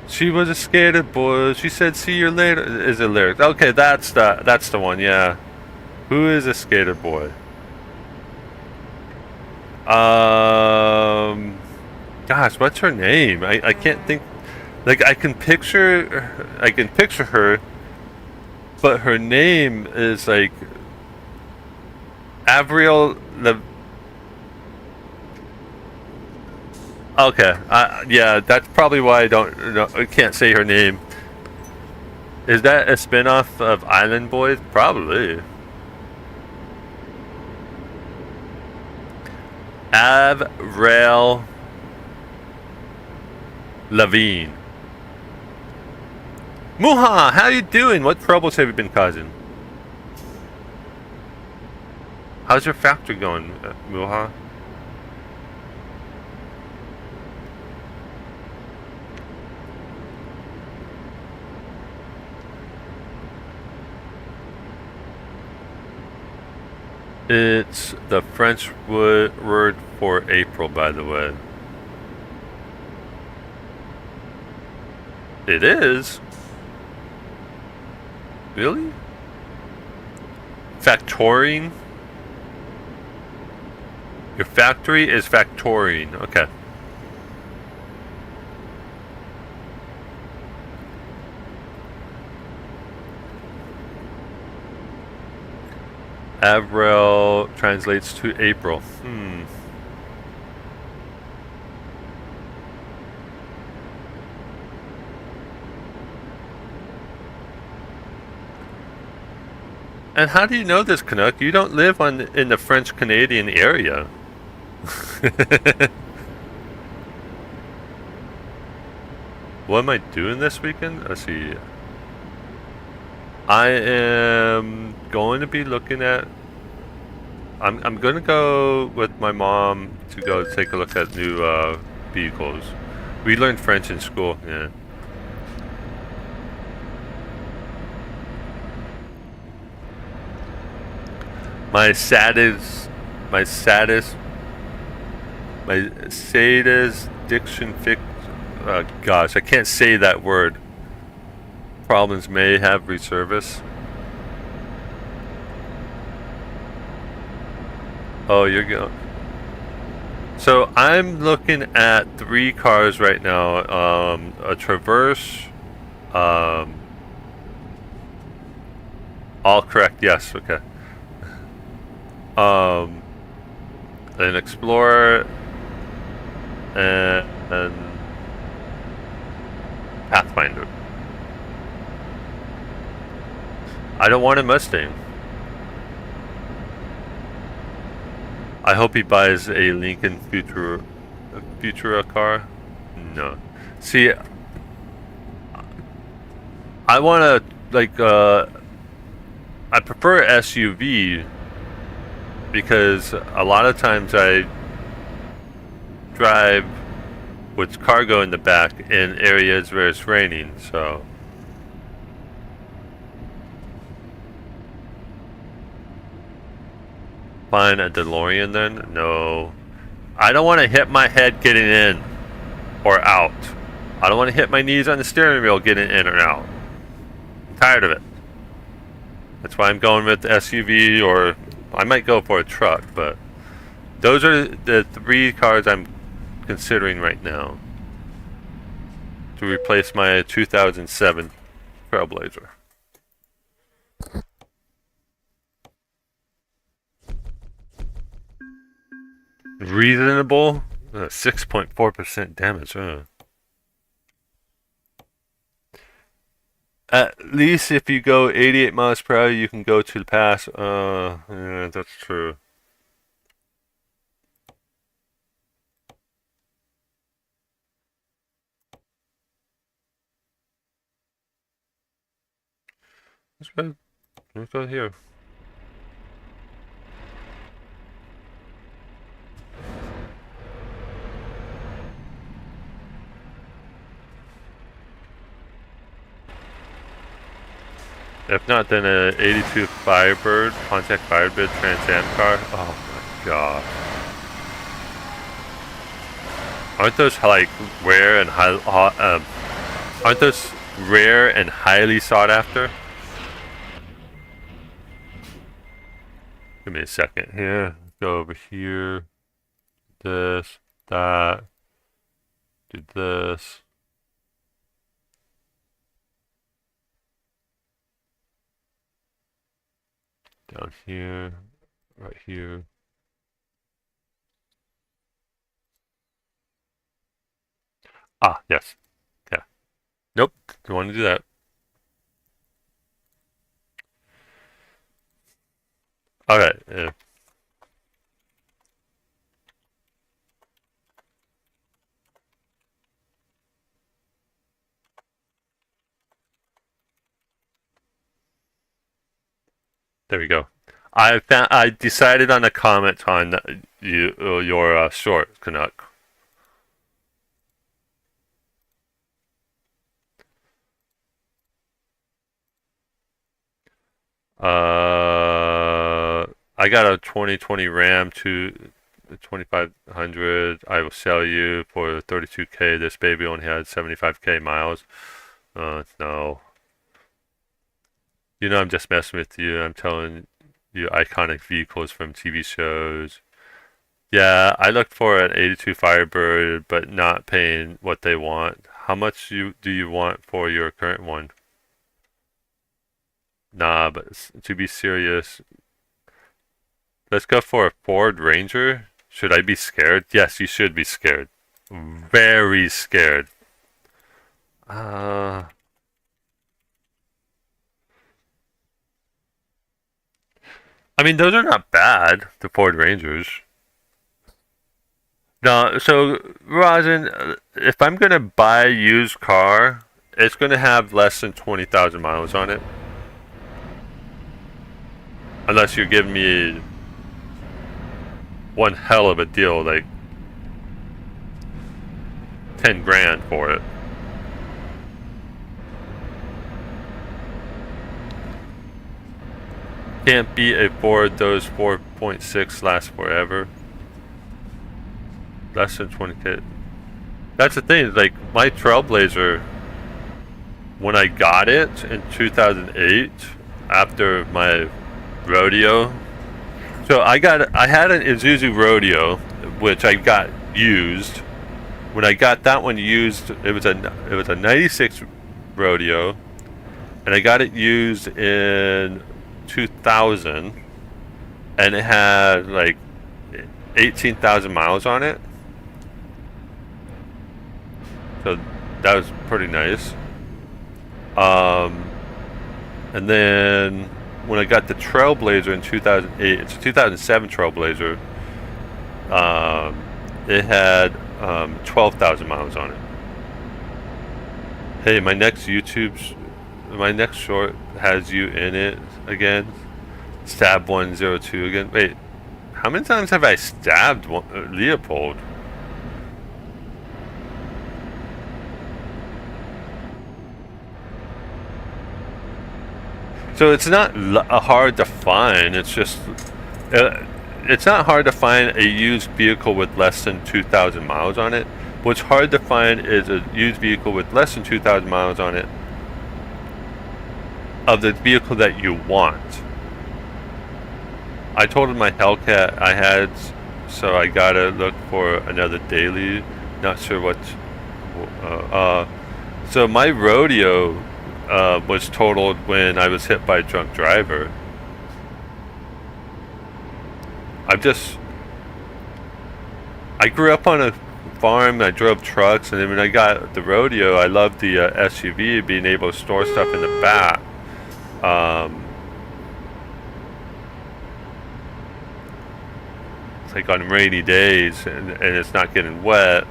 She was a skater boy. She said, "See you later." Is it lyric? Okay, that's the one. Yeah. Who is a skater boy? Gosh, what's her name? I can't think. Like I can picture her, but her name is like Avril the. Okay, yeah, that's probably why I can't say her name. Is that a spin-off of Island Boys? Probably. Avril Lavigne. Muha, how you doing? What troubles have you been causing? How's your factory going, Muha? It's the French word for April, by the way. It is? Really? Factoring? Your factory is factoring. Okay. Avril translates to April. And how do you know this, Canuck? You don't live in the French-Canadian area. What am I doing this weekend? Let's see. I am going to be looking at. I'm going to go with my mom to go take a look at new vehicles. We learned French in school. Yeah. My saddest diction fix. Gosh, I can't say that word. Problems may have reservice. Oh, you're going. So I'm looking at 3 cars right now. A Traverse. All correct. Yes. Okay. An Explorer and Pathfinder. I don't want a Mustang. I hope he buys a Lincoln Futura car. No. See, I want to like I prefer SUV because a lot of times I drive with cargo in the back in areas where it's raining, so find a DeLorean then? No. I don't want to hit my head getting in or out. I don't want to hit my knees on the steering wheel getting in or out. I'm tired of it. That's why I'm going with the SUV, or I might go for a truck, but those are the 3 cars I'm considering right now to replace my 2007 Trailblazer. Reasonable? 6.4% damage, At least if you go 88 miles per hour, you can go to the pass. Yeah, that's true. Let's go. Let's go here. If not, then a 82 Firebird, Pontiac Firebird Trans Am car. Oh my god. Aren't those like rare and aren't those rare and highly sought after? Give me a second here. Go over here. This, that. Do this. Down here. Right here. Ah, yes. Yeah. Nope. Don't want to do that. Alright. Yeah. There we go. I decided on a comment on your short, Canuck. I got a 2020 Ram to 2500. I will sell you for 32K. This baby only had 75K miles. No. You know I'm just messing with you. I'm telling you iconic vehicles from TV shows. Yeah, I looked for an 82 Firebird, but not paying what they want. How much do you want for your current one? Nah, but to be serious, let's go for a Ford Ranger. Should I be scared? Yes, you should be scared. Very scared. I mean, those are not bad, the Ford Rangers. No, so Rosin, if I'm gonna buy a used car, it's gonna have less than 20,000 miles on it. Unless you're giving me one hell of a deal, like 10 grand for it. Can't beat a Ford. Those 4.6 last forever. Less than 20K. That's the thing, like my Trailblazer, when I got it in 2008 after my rodeo. So I had an Isuzu rodeo which I got used. When I got that one used, it was a 96 rodeo, and I got it used in 2000, and it had like 18,000 miles on it. So that was pretty nice. And then when I got the Trailblazer in 2008, it's a 2007 Trailblazer. It had 12,000 miles on it. Hey, my next short has you in it again. Stab 102 again. Wait, how many times have I stabbed Leopold? So it's not hard to find. It's just it's not hard to find a used vehicle with less than 2,000 miles on it. What's hard to find is a used vehicle with less than 2,000 miles on it of the vehicle that you want. I told him my Hellcat I had, so I gotta look for another daily. Not sure what. So my rodeo was totaled when I was hit by a drunk driver. I grew up on a farm. I drove trucks, and then when I got the rodeo, I loved the SUV, being able to store stuff in the back. It's like on rainy days, and it's not getting wet,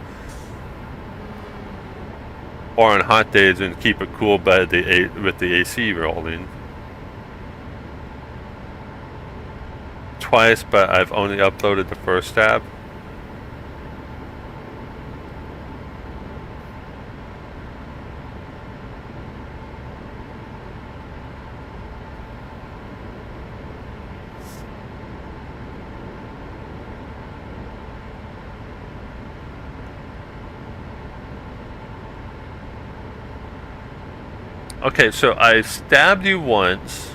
or on hot days, and keep it cool with the AC rolling. Twice, but I've only uploaded the first tab. Okay, so I stabbed you once,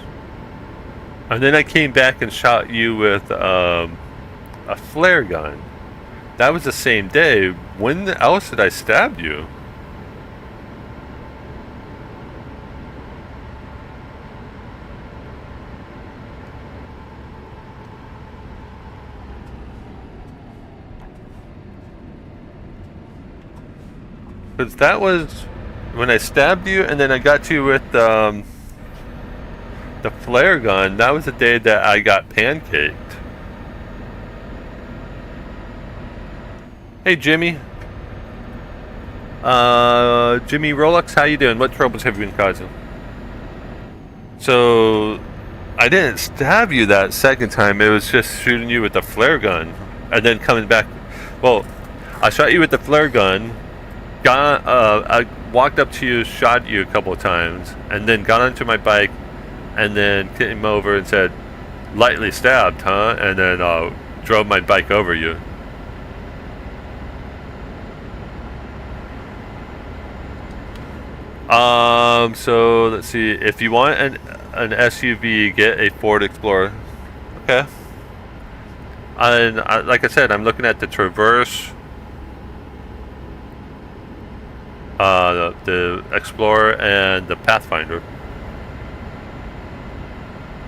and then I came back and shot you with a flare gun. That was the same day. When else did I stab you? Because that was when I stabbed you, and then I got you with the flare gun. That was the day that I got pancaked. Hey, Jimmy. Jimmy Rolex, how you doing? What troubles have you been causing? So, I didn't stab you that second time. It was just shooting you with the flare gun, and then coming back. Well, I shot you with the flare gun. I walked up to you, shot you a couple of times, and then got onto my bike, and then came over and said, "Lightly stabbed, huh?" And then drove my bike over you. So let's see. If you want an SUV, get a Ford Explorer. Okay. And like I said, I'm looking at the Traverse, the Explorer, and the Pathfinder.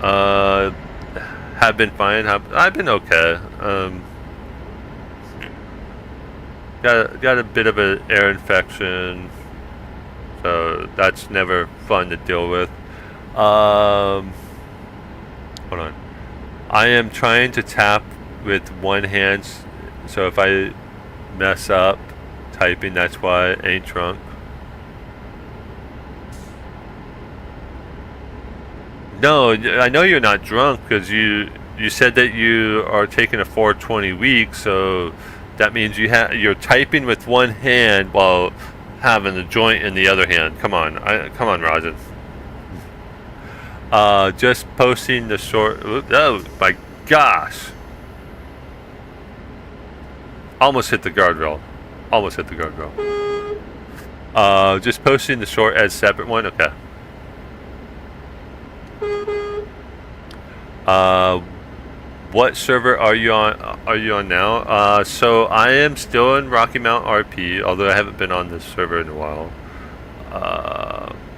Have been fine. I've been okay. Got a bit of an air infection, so that's never fun to deal with. Hold on. I am trying to tap with one hand, so if I mess up typing. That's why I ain't drunk. No, I know you're not drunk because you said that you are taking a 420 week, so that means you're typing with one hand while having the joint in the other hand. Come on, come on, Rajan. Just posting the short. Oh my gosh! Almost hit the guardrail. Almost hit the guardrail. Just posting the short as separate one. Okay. What server are you on? Are you on now? So I am still in Rocky Mount RP, although I haven't been on this server in a while.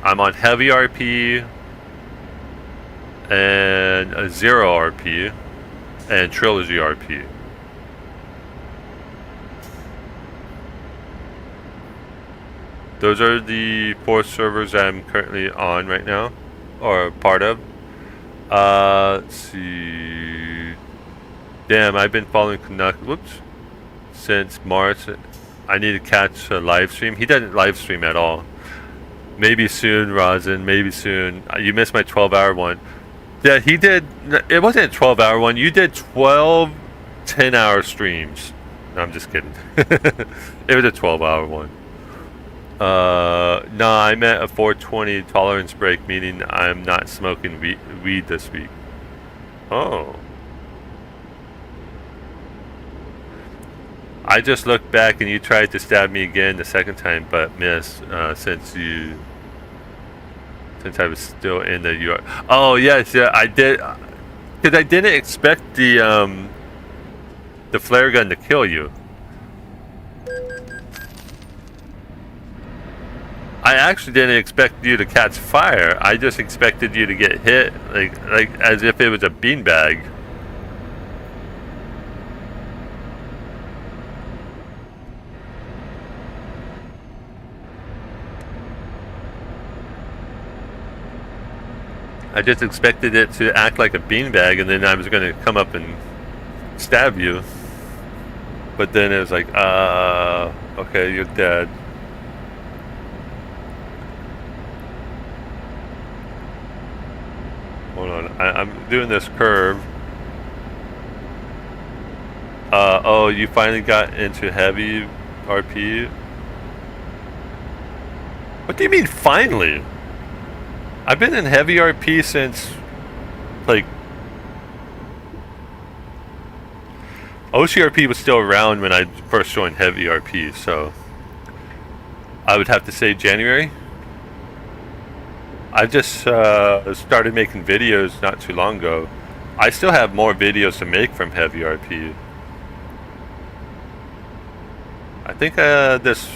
I'm on Heavy RP and a Zero RP and Trilogy RP. Those are the 4 servers I'm currently on right now, or part of. Let's see. Damn, I've been following Canuck. Whoops. Since March. I need to catch a live stream. He doesn't live stream at all. Maybe soon, Rosin. Maybe soon. You missed my 12-hour one. Yeah, he did. It wasn't a 12-hour one. You did 12 10-hour streams. No, I'm just kidding. It was a 12-hour one. No, I meant a 420 tolerance break, meaning I'm not smoking weed this week. Oh. I just looked back and you tried to stab me again the second time, but missed, since I was still in the UR. Oh, yes, yeah, I did, because I didn't expect the flare gun to kill you. I actually didn't expect you to catch fire. I just expected you to get hit like as if it was a beanbag. I just expected it to act like a beanbag, and then I was going to come up and stab you. But then it was like, okay, you're dead. Hold on, I'm doing this curve. Oh, you finally got into heavy RP? What do you mean finally? I've been in heavy RP since, like, OCRP was still around when I first joined heavy RP, so I would have to say January. I just started making videos not too long ago. I still have more videos to make from heavy RP. I think this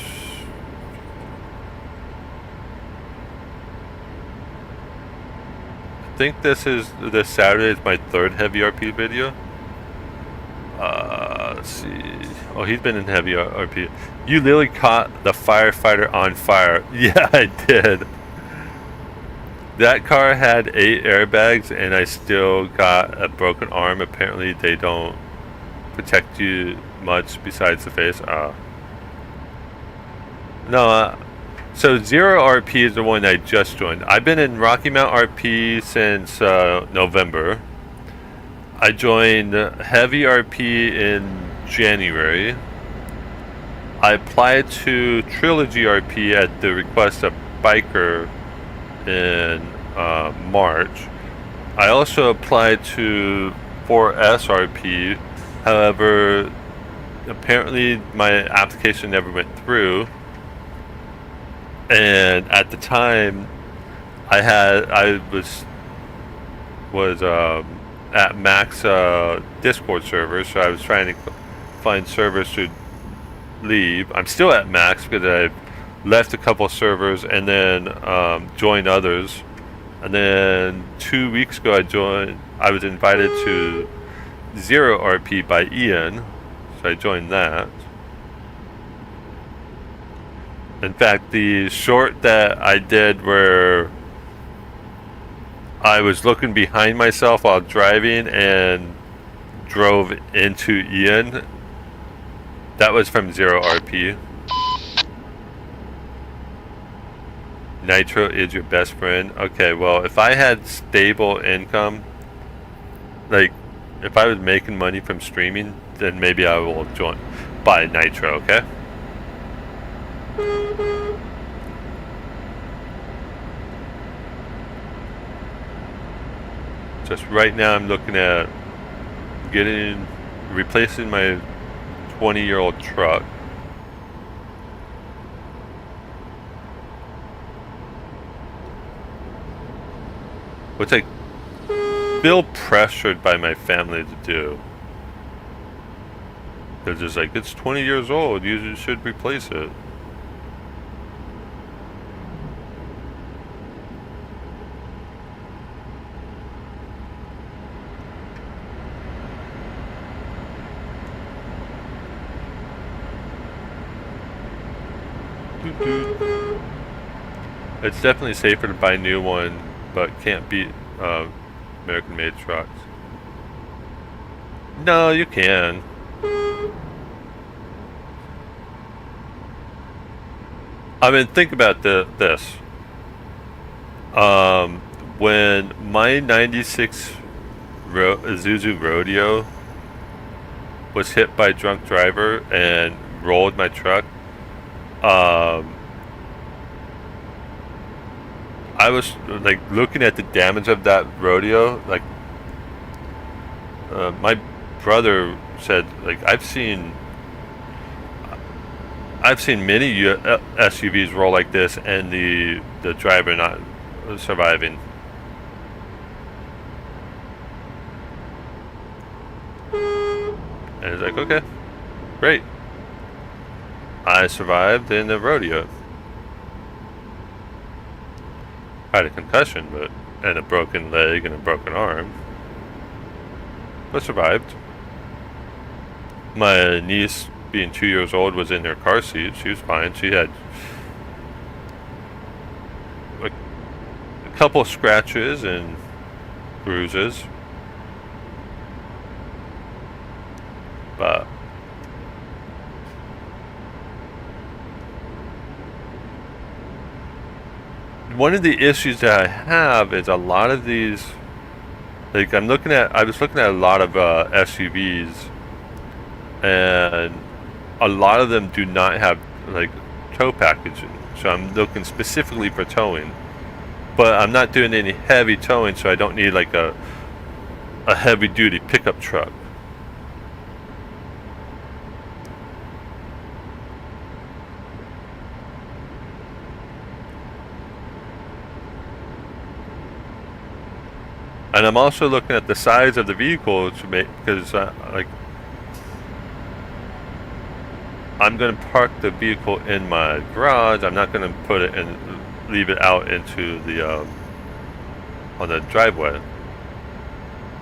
Saturday is my 3rd heavy RP video. Let's see. Oh, he's been in heavy RP. You literally caught the firefighter on fire. Yeah, I did. That car had 8 airbags and I still got a broken arm. Apparently they don't protect you much besides the face. No, so Zero RP is the one I just joined. I've been in Rocky Mount RP since November. I joined Heavy RP in January. I applied to Trilogy RP at the request of Biker in March. I also applied to 4S RP. However, apparently my application never went through. And at the time, I was at Max Discord servers, so I was trying to find servers to leave. I'm still at Max because I left a couple servers and then joined others. And then 2 weeks ago, I was invited to Zero RP by Ian, so I joined that. In fact, the short that I did where I was looking behind myself while driving and drove into Ian, That was from 0 RP. Nitro is your best friend. Okay, well, if I had stable income, like if I was making money from streaming, then maybe I will buy Nitro, okay? Just right now I'm looking at replacing my 20-year-old truck. Which I feel pressured by my family to do. Because it's like, it's 20 years old, you should replace it. It's definitely safer to buy a new one, but can't beat American-made trucks. No, you can. I mean, think about this. When my 96 Isuzu Rodeo was hit by a drunk driver and rolled my truck, I was like looking at the damage of that rodeo. Like, my brother said, like, I've seen many SUVs roll like this, and the driver not surviving. And it's like, okay, great. I survived in the rodeo. I had a concussion, and a broken leg and a broken arm, but survived. My niece, being 2 years old, was in her car seat. She was fine. She had a couple scratches and bruises, but one of the issues that I have is a lot of these, like I was looking at a lot of SUVs, and a lot of them do not have like tow packaging. So I'm looking specifically for towing, but I'm not doing any heavy towing, so I don't need like a heavy duty pickup truck. And I'm also looking at the size of the vehicle to make, because like I'm going to park the vehicle in my garage. I'm not going to put it and leave it out into the on the driveway.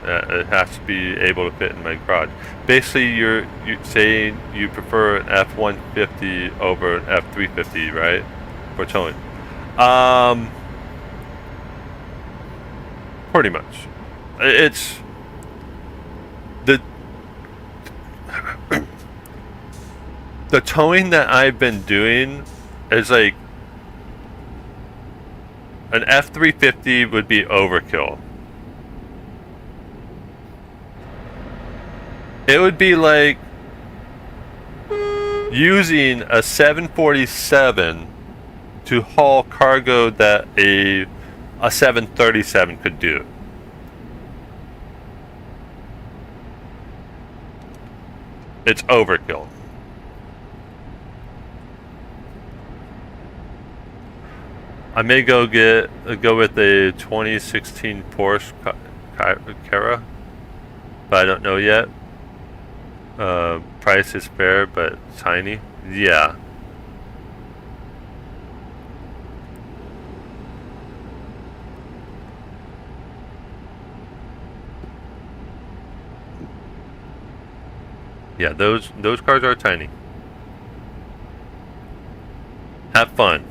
It has to be able to fit in my garage. Basically, you're saying you prefer an F-150 over an F-350, right? For towing. Pretty much. It's the towing that I've been doing is like an F-350 would be overkill. It would be like using a 747 to haul cargo that a 737 could do. It's overkill. I may go with a 2016 Porsche Carrera, but I don't know yet. Price is fair, but tiny. Yeah. Yeah, those cars are tiny. Have fun.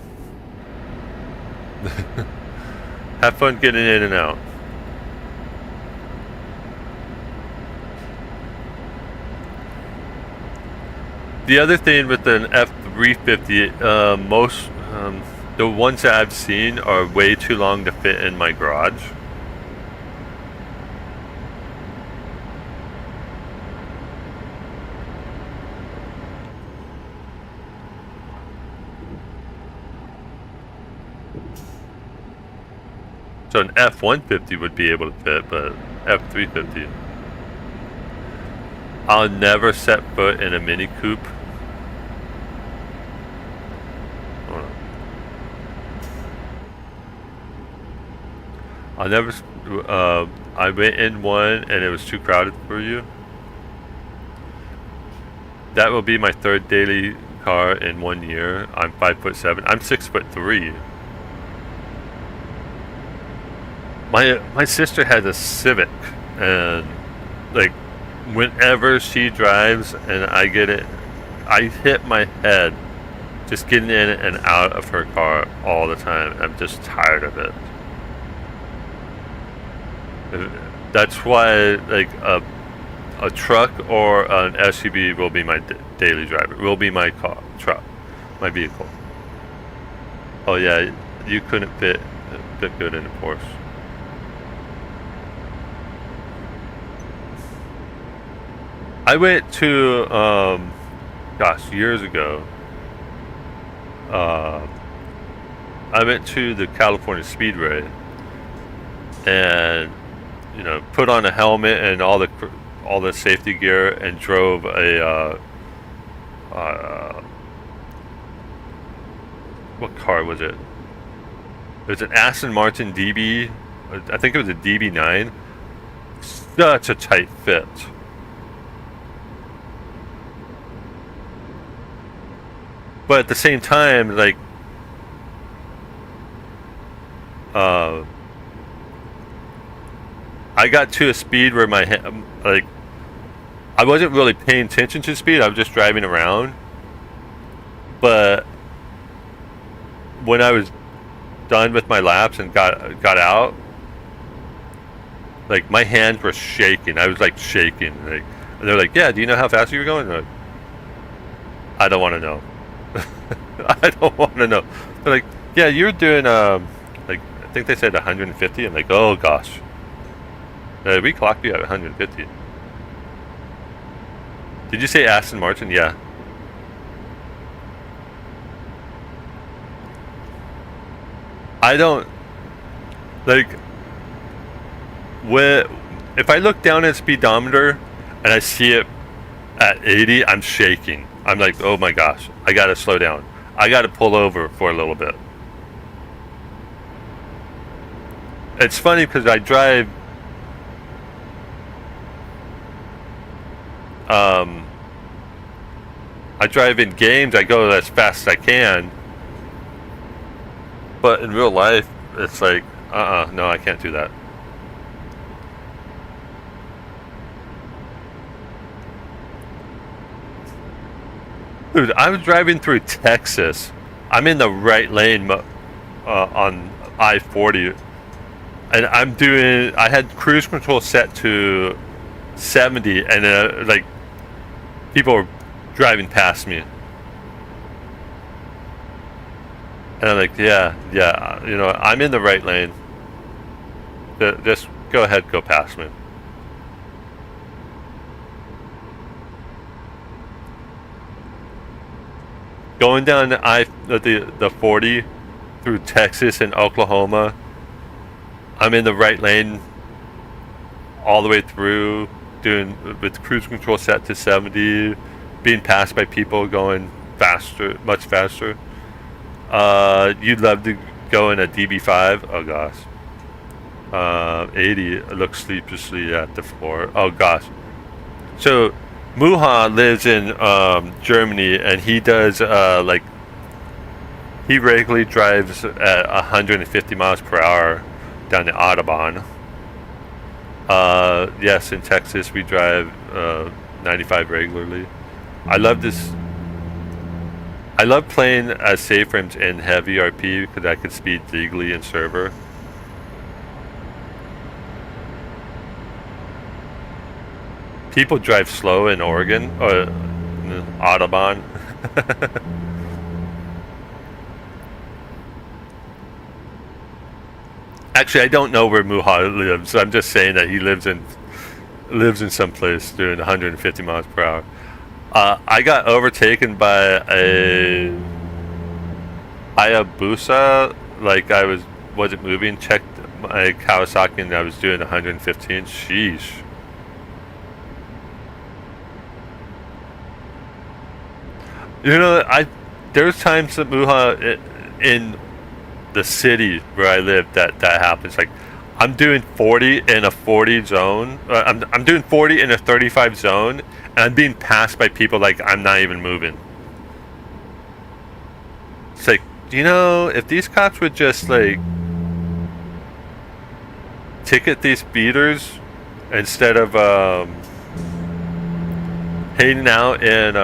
Have fun getting in and out. The other thing with an F350, most the ones that I've seen are way too long to fit in my garage. So an F-150 would be able to fit, but F-350. I'll never set foot in a Mini Coupe. Hold on. I'll never. I went in one and it was too crowded for you. That will be my third daily car in 1 year. I'm 5'7". I'm 6'3". My sister has a Civic, and like whenever she drives and I get it, I hit my head just getting in and out of her car all the time. I'm just tired of it. That's why like a truck or an SUV will be my daily driver. Will be my truck, my vehicle. Oh yeah, you couldn't fit good in a Porsche. I went to, gosh, years ago, I went to the California Speedway and, you know, put on a helmet and all the safety gear and drove a, what car was it? It was an Aston Martin DB, I think it was a DB9. Such a tight fit. But at the same time, like, I got to a speed where like, I wasn't really paying attention to speed. I was just driving around. But when I was done with my laps and got out, like, my hands were shaking. I was like shaking. Like, and they're like, "Yeah, do you know how fast you were going?" Like, I don't want to know. I don't want to know. They're like, "Yeah, you're doing like, I think they said 150." I'm like, "Oh gosh, we clocked you at 150." Did you say Aston Martin? Yeah. I don't like if I look down at speedometer and I see it at 80, I'm shaking. I'm like, oh my gosh, I gotta slow down. I gotta pull over for a little bit. It's funny because I drive in games, I go as fast as I can. But in real life, it's like, no, I can't do that. Dude, I was driving through Texas. I'm in the right lane on I-40, and I had cruise control set to 70, and like, people were driving past me. And I'm like, yeah, you know, I'm in the right lane. Just go ahead, go past me. Going down the 40 through Texas and Oklahoma, I'm in the right lane all the way through, with cruise control set to 70, being passed by people going faster, much faster. You'd love to go in a DB5. Oh gosh. 80 looks sleepishly at the floor. Oh gosh. So Muha lives in Germany, and he does like, he regularly drives at 150 miles per hour down the Autobahn. Yes, in Texas we drive 95 regularly. I love playing as safe frames in heavy RP because I can speed legally in server. People drive slow in Oregon, or Audubon. Actually, I don't know where Muha lives. I'm just saying that he lives in some place doing 150 miles per hour. I got overtaken by a Hayabusa. Like I wasn't moving. Checked my Kawasaki and I was doing 115. Sheesh. You know, there's times that Muha in the city where I live that happens. Like I'm doing 40 in a 40 zone. I'm doing 40 in a 35 zone, and I'm being passed by people like I'm not even moving. It's like, you know, if these cops would just like ticket these speeders instead of hanging out in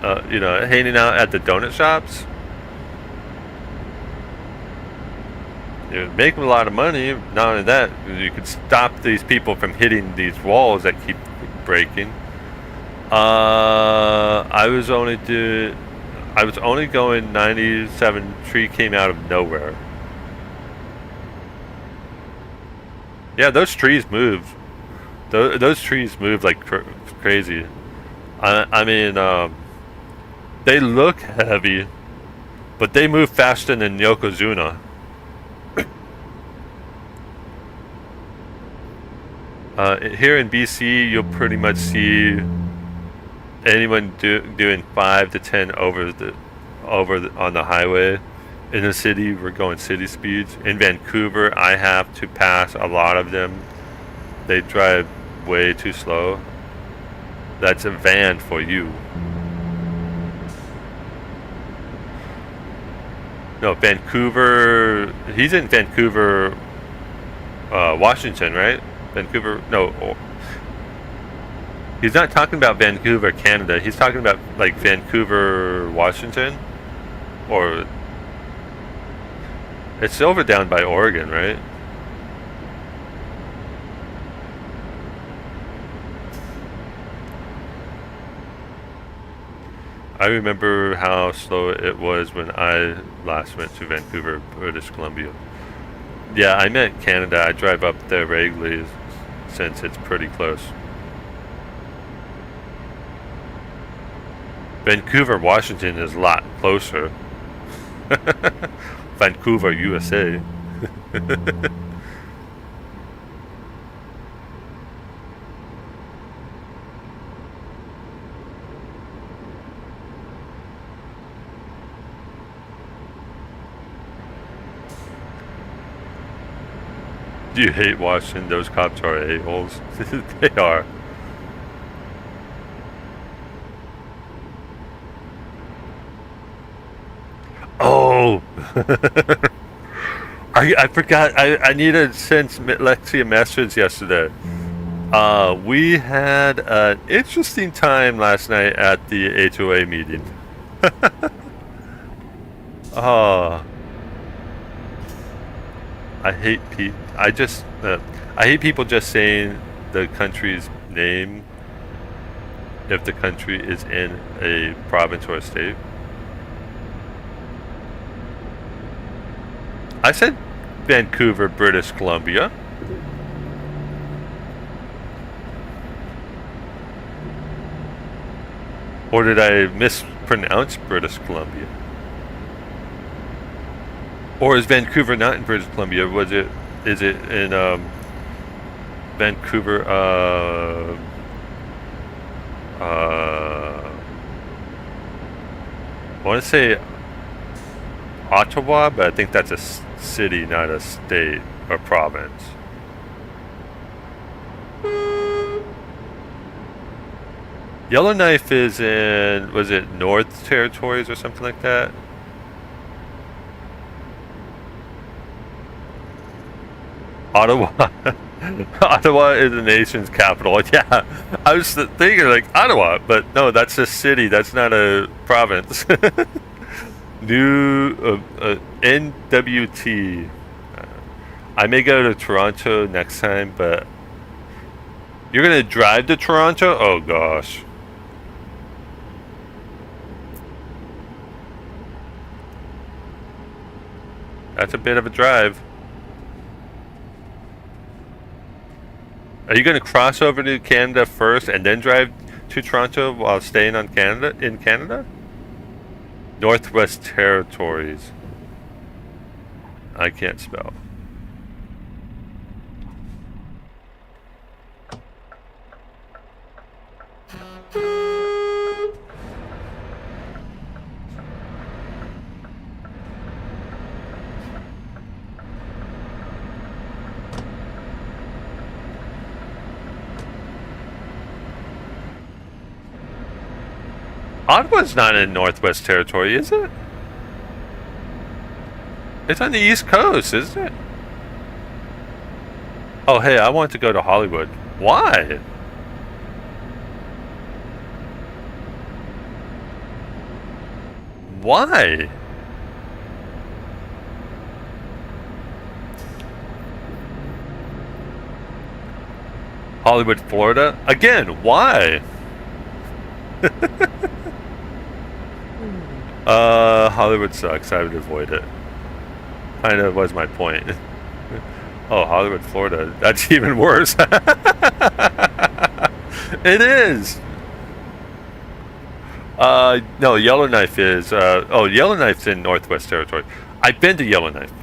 hanging out at the donut shops. You would make a lot of money. Not only that, you could stop these people from hitting these walls that keep breaking. I was only going 97. Tree came out of nowhere. Yeah, those trees move. Those trees move like crazy. I mean, they look heavy, but they move faster than Yokozuna. Here in BC, you'll pretty much see anyone doing 5 to 10 on the highway. In the city, we're going city speeds. In Vancouver, I have to pass a lot of them. They drive way too slow. That's a van for you. No, Vancouver. He's in Vancouver, Washington, right? Vancouver. No. He's not talking about Vancouver, Canada. He's talking about like Vancouver, Washington, or it's over down by Oregon, right? I remember how slow it was when I last went to Vancouver, British Columbia. Yeah, I meant Canada. I drive up there regularly since it's pretty close. Vancouver, Washington is a lot closer. Vancouver, USA. Do you hate Washington? Those cops are a-holes. They are. Oh! I forgot. I needed to send Lexi a message yesterday. We had an interesting time last night at the HOA meeting. Oh. I hate people just saying the country's name if the country is in a province or a state. I said Vancouver, British Columbia. Or did I mispronounce British Columbia? Or is Vancouver not in British Columbia? Is it in Vancouver? I want to say Ottawa, but I think that's a city, not a state or province. Yellowknife is in, was it North Territories or something like that? Ottawa. Ottawa is the nation's capital. Yeah, I was thinking like Ottawa, but no, that's a city. That's not a province. New NWT. I may go to Toronto next time, but You're gonna drive to Toronto? Oh gosh. That's a bit of a drive. Are you gonna cross over to Canada first and then drive to Toronto while staying on in Canada? Northwest Territories. I can't spell. Ottawa's not in Northwest Territory, is it? It's on the East Coast, isn't it? Oh, hey, I want to go to Hollywood. Why? Why? Hollywood, Florida? Again, why? Hollywood sucks. I would avoid it. Kind of was my point. Oh, Hollywood, Florida. That's even worse. It is. No, Yellowknife is. Oh, Yellowknife's in Northwest Territory. I've been to Yellowknife.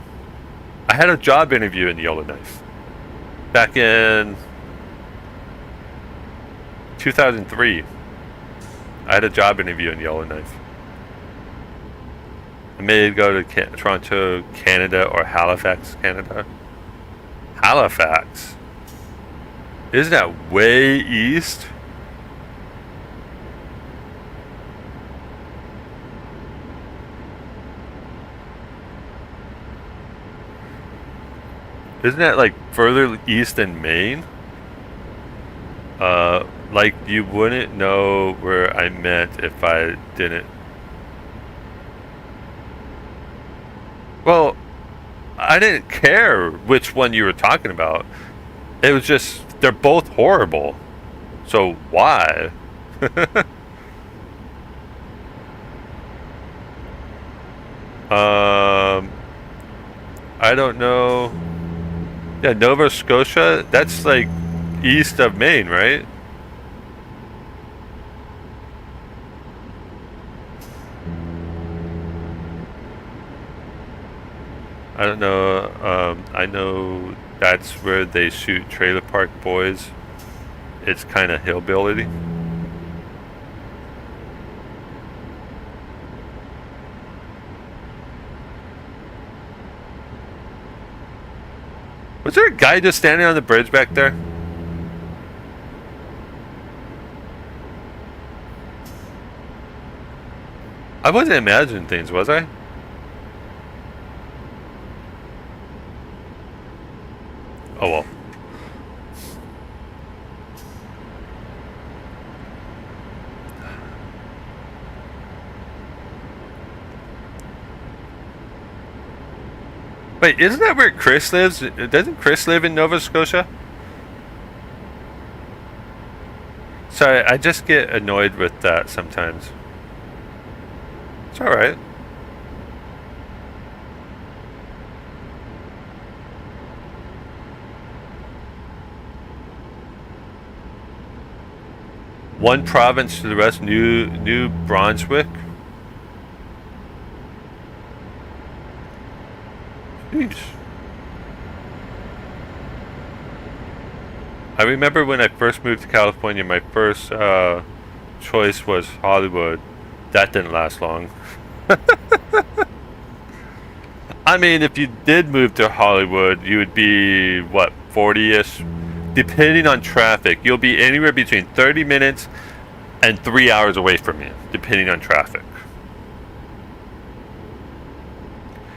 I had a job interview in Yellowknife back in 2003. I had a job interview in Yellowknife. I may go to Toronto, Canada, or Halifax, Canada. Halifax? Isn't that way east? Isn't that like further east than Maine? Like you wouldn't know where I meant if I didn't. Well, I didn't care which one you were talking about. It was just, they're both horrible. So why? I don't know. Yeah, Nova Scotia, that's like east of Maine, right? I don't know. I know that's where they shoot Trailer Park Boys. It's kind of hillbilly. Was there a guy just standing on the bridge back there? I wasn't imagining things, was I? Oh well. Wait, isn't that where Chris lives? Doesn't Chris live in Nova Scotia? Sorry, I just get annoyed with that sometimes. It's alright. One province to the rest, New Brunswick. Jeez. I remember when I first moved to California, my first choice was Hollywood. That didn't last long. I mean, if you did move to Hollywood, you would be, what, 40-ish? Depending on traffic, you'll be anywhere between 30 minutes and 3 hours away from you, depending on traffic.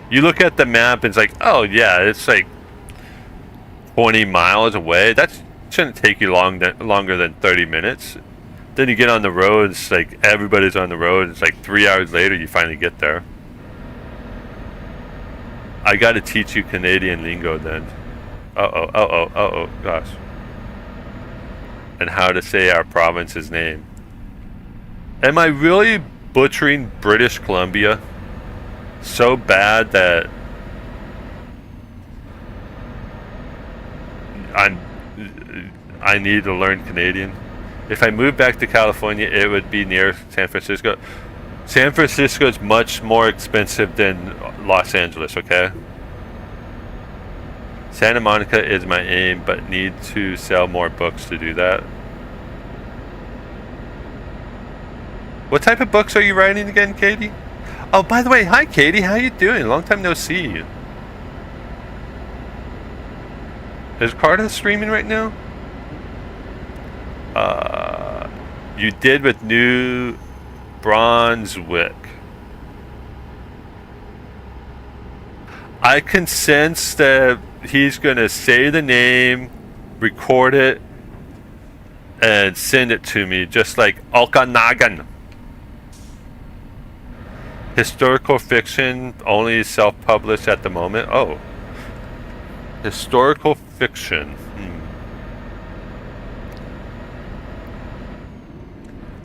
You look at the map, it's like, oh yeah, it's like 20 miles away. That shouldn't take you longer than 30 minutes. Then you get on the road, it's like everybody's on the road. It's like 3 hours later, you finally get there. I got to teach you Canadian lingo then. Uh-oh, gosh. and how to say our province's name. Am I really butchering British Columbia so bad that I need to learn Canadian? If I moved back to California, it would be near San Francisco. San Francisco is much more expensive than Los Angeles, okay? Santa Monica is my aim, but need to sell more books to do that. What type of books are you writing again, Katie? Oh, by the way, hi Katie, how you doing? Long time no see. Is Carta streaming right now? You did with New Brunswick. I can sense that he's gonna say the name, record it, and send it to me, just like Okanagan. Historical fiction, only self-published at the moment. Oh. Historical fiction.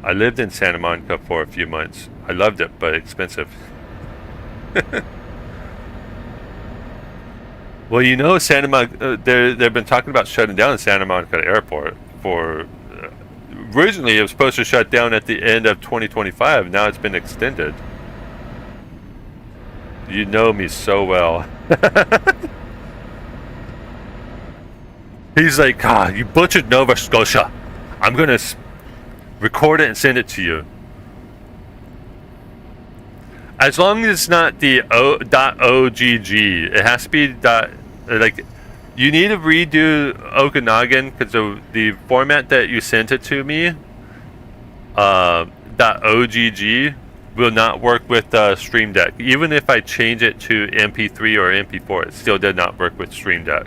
I lived in Santa Monica for a few months. I loved it, but expensive. Well, you know, Santa Monica, they've been talking about shutting down the Santa Monica airport for... originally, it was supposed to shut down at the end of 2025. Now it's been extended. You know me so well. He's like, you butchered Nova Scotia. I'm going to record it and send it to you. As long as it's not the .ogg, it has to be like, you need to redo Okanagan because the format that you sent it to me, .ogg, will not work with Stream Deck. Even if I change it to MP3 or MP4, it still did not work with Stream Deck.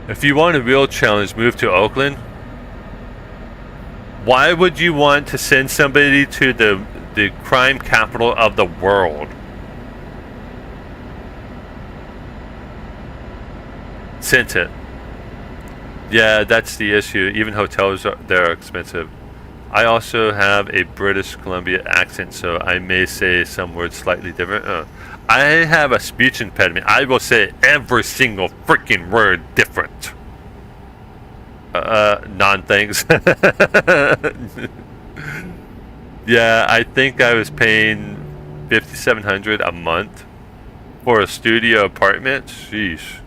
If you want a real challenge, move to Oakland. Why would you want to send somebody to the crime capital of the world? Sent it. Yeah, that's the issue. Even hotels there are expensive. I also have a British Columbia accent, so I may say some words slightly different. I have a speech impediment. I will say every single freaking word different. Non-things. Yeah, I think I was paying $5,700 a month for a studio apartment. Sheesh.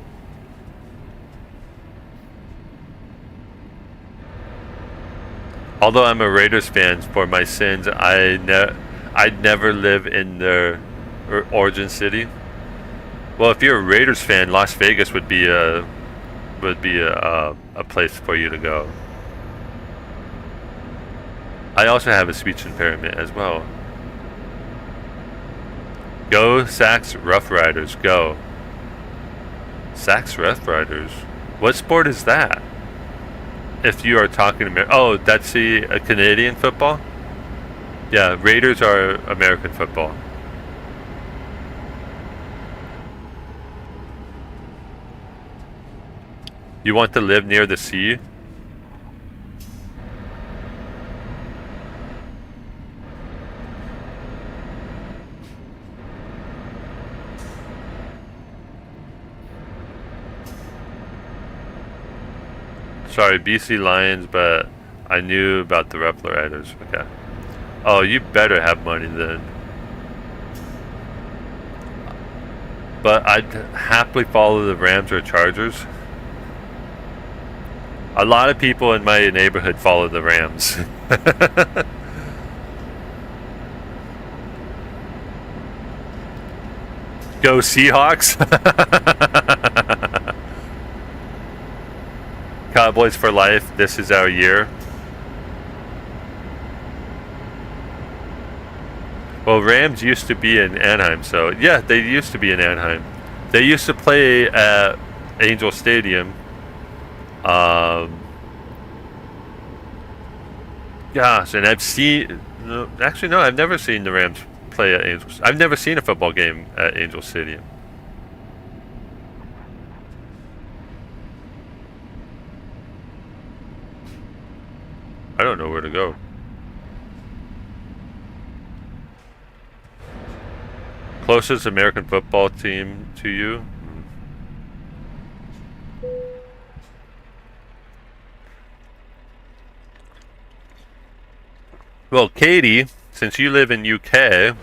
Although I'm a Raiders fan, for my sins, I'd never live in their origin city. Well, if you're a Raiders fan, Las Vegas would be a place for you to go. I also have a speech impairment as well. Go Sax Rough Riders, go. Sax Rough Riders? What sport is that? If you are talking American, oh, that's the Canadian football? Yeah, Raiders are American football. You want to live near the sea? Sorry, BC Lions, but I knew about the Rough Riders. Okay. Oh, you better have money then. But I'd happily follow the Rams or Chargers. A lot of people in my neighborhood follow the Rams. Go Seahawks! Cowboys for life, this is our year. Well, Rams used to be in Anaheim, so yeah, they used to be in Anaheim. They used to play at Angel Stadium. Gosh, and I've seen... Actually, no, I've never seen the Rams play at Angel... I've never seen a football game at Angel Stadium. don't know where to go. Closest American football team to you? Well, Katie, since you live in UK,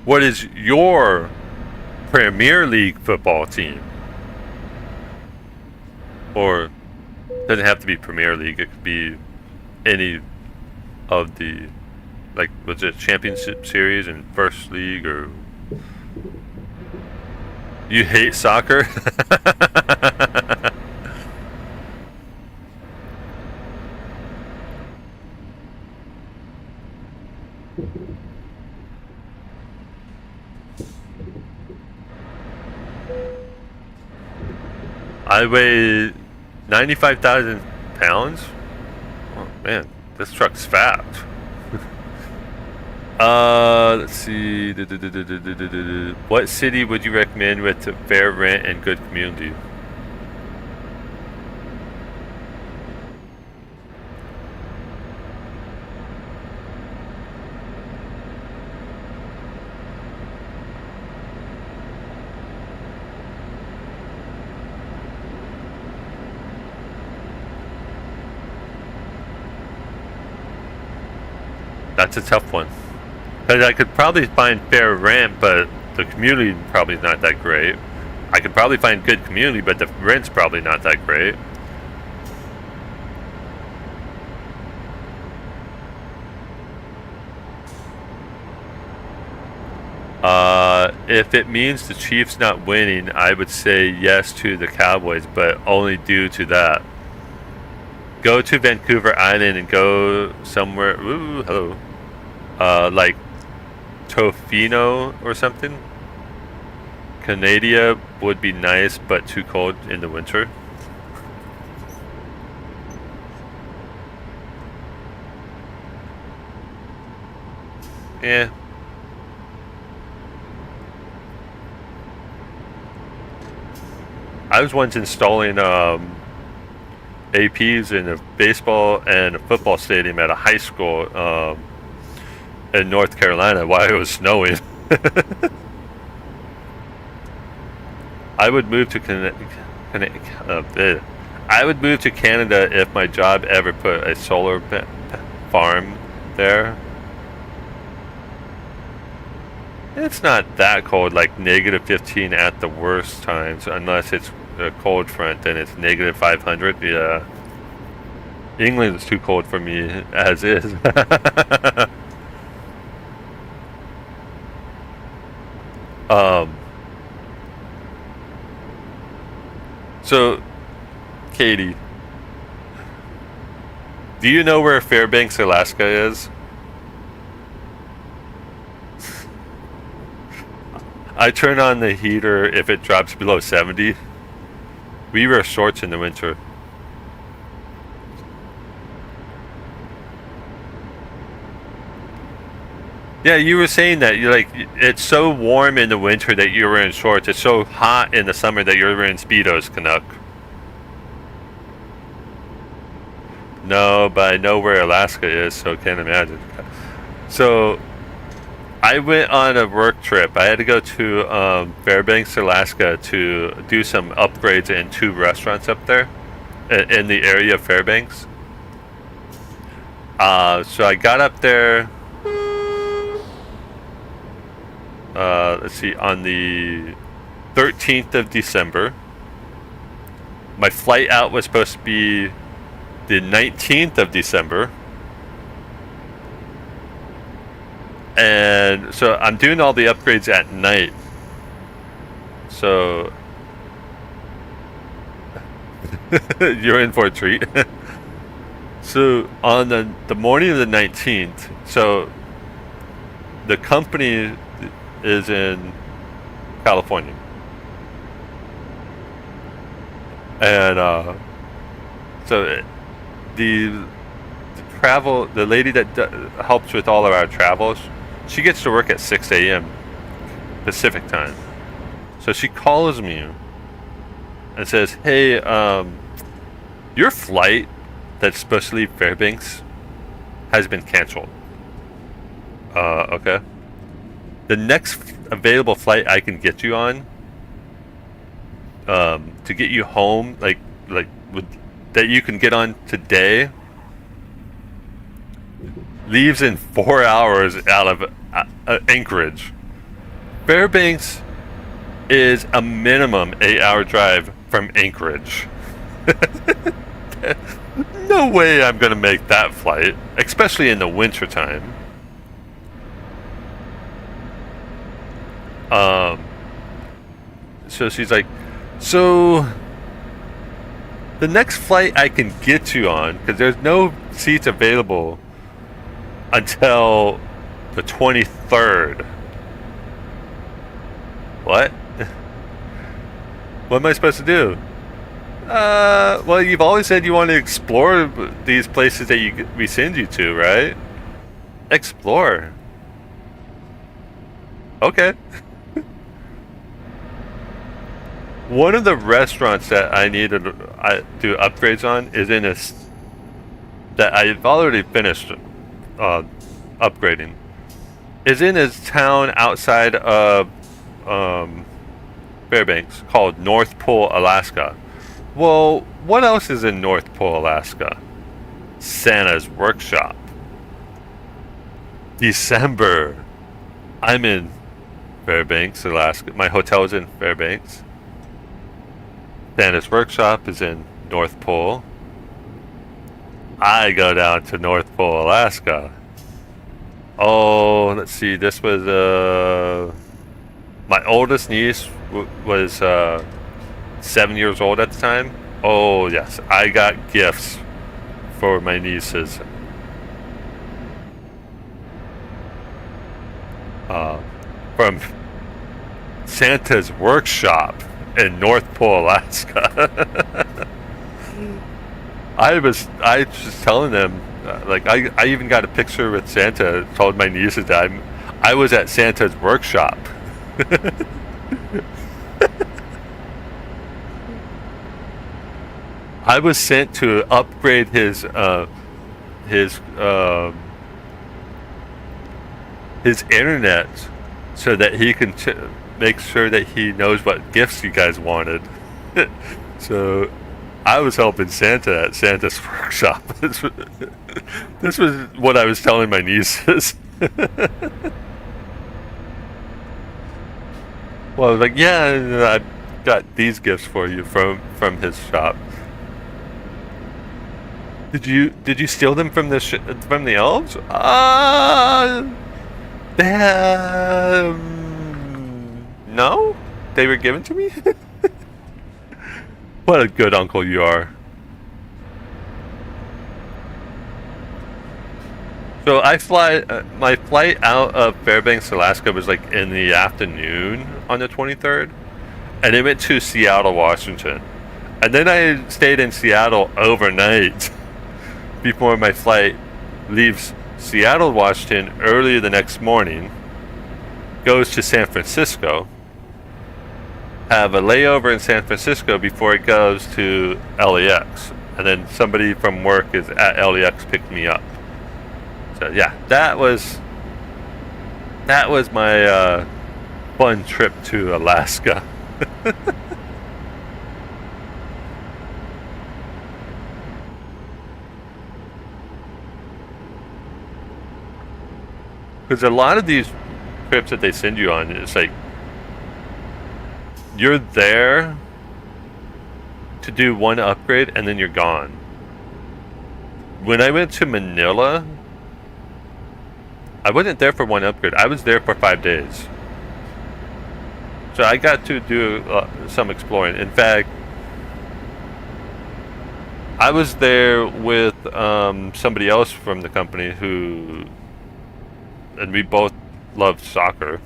what is your Premier League football team? Or doesn't have to be Premier League, it could be any of the, like, was it Championship Series and First League, or you hate soccer? I weigh 95,000 pounds. Oh man, this truck's fat. Let's see. What city would you recommend with fair rent and good community? That's a tough one. Because I could probably find fair rent, but the community probably not that great. I could probably find good community, but the rent's probably not that great. If it means the Chiefs not winning, I would say yes to the Cowboys, but only due to that. Go to Vancouver Island and go somewhere. Ooh, hello. Like Tofino or something. Canada would be nice, but too cold in the winter. Yeah. I was once installing APs in a baseball and a football stadium at a high school in North Carolina while it was snowing. I would move to I would move to Canada if my job ever put a solar farm there. It's not that cold, like negative 15 at the worst times, unless it's a cold front, then it's negative 500. Yeah. England is too cold for me as is. So, Katie, do you know where Fairbanks, Alaska is? I turn on the heater if it drops below 70. We wear shorts in the winter. Yeah, you were saying that you're like, it's so warm in the winter that you're wearing shorts. It's so hot in the summer that you're wearing Speedos, Canuck. No, but I know where Alaska is, so I can't imagine. So, I went on a work trip. I had to go to Fairbanks, Alaska to do some upgrades in 2 restaurants up there in the area of Fairbanks. So I got up there, let's see, on the 13th of December. My flight out was supposed to be the 19th of December. And so I'm doing all the upgrades at night. So you're in for a treat. So on the morning of the 19th, so the company is in California. And so the lady that helps with all of our travels, she gets to work at 6 a.m. Pacific time. So she calls me and says, hey, Your flight that's supposed to leave Fairbanks has been canceled. Okay. The next available flight I can get you on, to get you home, that you can get on today, leaves in 4 hours out of Anchorage. Fairbanks is a minimum 8-hour drive from Anchorage. No way I'm gonna make that flight, especially in the winter time. So she's like, so the next flight I can get you on, because there's no seats available until the 23rd. What? What am I supposed to do? Well, you've always said you want to explore these places that we send you to, right? Explore. Okay. One of the restaurants that I need to do upgrades on is in that I've already finished upgrading. Is in a town outside of Fairbanks called North Pole, Alaska. Well, what else is in North Pole, Alaska? Santa's Workshop. December. I'm in Fairbanks, Alaska. My hotel is in Fairbanks. Santa's Workshop is in North Pole. I go down to North Pole, Alaska. Oh, let's see. This was my oldest niece was 7 years old at the time. Oh yes, I got gifts for my nieces. From Santa's Workshop in North Pole, Alaska. I was just telling them, I even got a picture with Santa. Told my nieces that I was at Santa's Workshop. I was sent to upgrade his internet so that he can make sure that he knows what gifts you guys wanted. So I was helping Santa at Santa's Workshop. This was what I was telling my nieces. Well, I was like, yeah, I got these gifts for you from his shop. Did you steal them from the elves? No, they were given to me. What a good uncle you are. So I my flight out of Fairbanks, Alaska was like in the afternoon on the 23rd, and it went to Seattle, Washington, and then I stayed in Seattle overnight before my flight leaves Seattle, Washington early the next morning, goes to San Francisco, have a layover in San Francisco before it goes to LAX, and then somebody from work is at LAX picked me up. So yeah, that was my fun trip to Alaska. Because a lot of these trips that they send you on, it's like you're there to do one upgrade and then you're gone. When I went to Manila, I wasn't there for one upgrade. I was there for 5 days. So I got to do some exploring. In fact, I was there with somebody else from the company and we both loved soccer.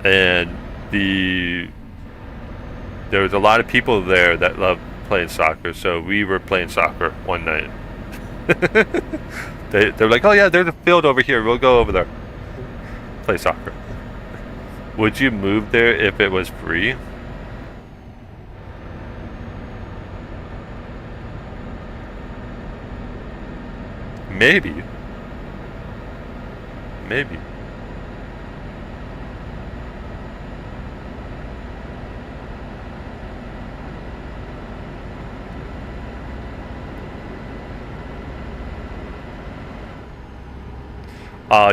And there was a lot of people there that loved playing soccer, so we were playing soccer one night. They're like, oh yeah, there's a field over here, we'll go over there. Play soccer. Would you move there if it was free? Maybe. Maybe.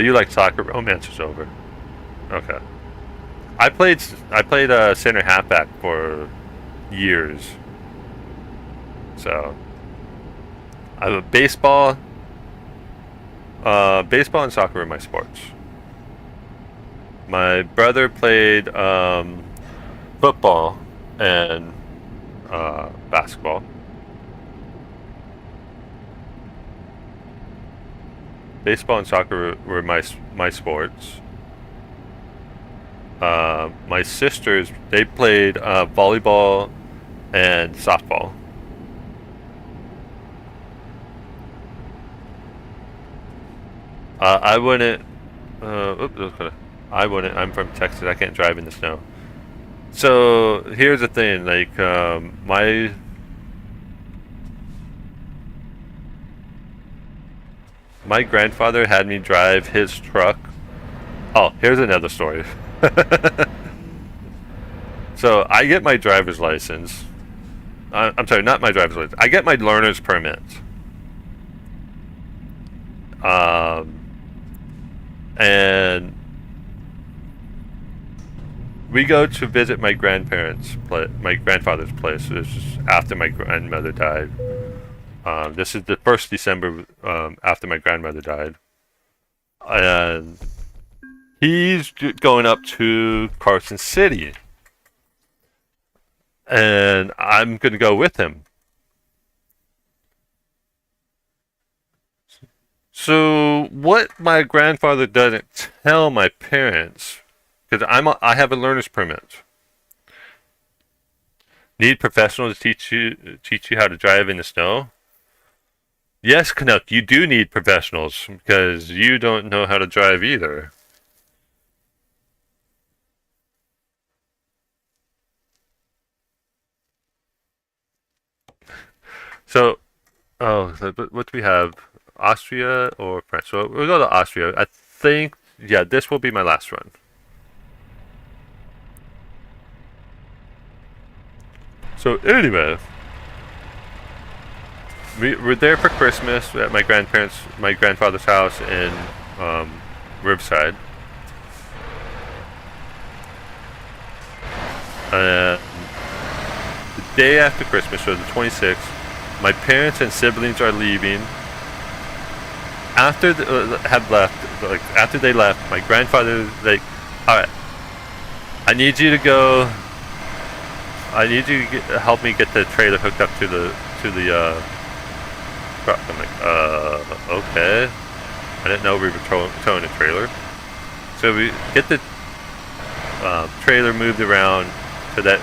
You like soccer? Romance is over. Okay. I played center halfback for years. So I have a baseball. Baseball and soccer are my sports. My brother played football and basketball. Baseball and soccer were my sports. My sisters, they played volleyball and softball. I wouldn't. I wouldn't. I'm from Texas. I can't drive in the snow. So here's the thing. Like my grandfather had me drive his truck. Oh, here's another story. So I get my driver's license. I'm sorry, not my driver's license. I get my learner's permit. And we go to visit my grandparents' my grandfather's place. This is after my grandmother died. This is the first December after my grandmother died, and he's going up to Carson City, and I'm gonna go with him. So what my grandfather doesn't tell my parents, because I have a learner's permit. Need professionals to teach you how to drive in the snow? Yes, Canuck, you do need professionals because you don't know how to drive either. So, what do we have? Austria or France? So we'll go to Austria. I think, yeah, this will be my last run. So anyway, we're there for Christmas at my grandfather's house in Riverside. And the day after Christmas, so the 26th, my parents and siblings are leaving. After after they left, my grandfather like, all right, I need you to go. I need you to help me get the trailer hooked up to the truck. I'm like, okay. I didn't know we were towing a trailer. So we get the trailer moved around so that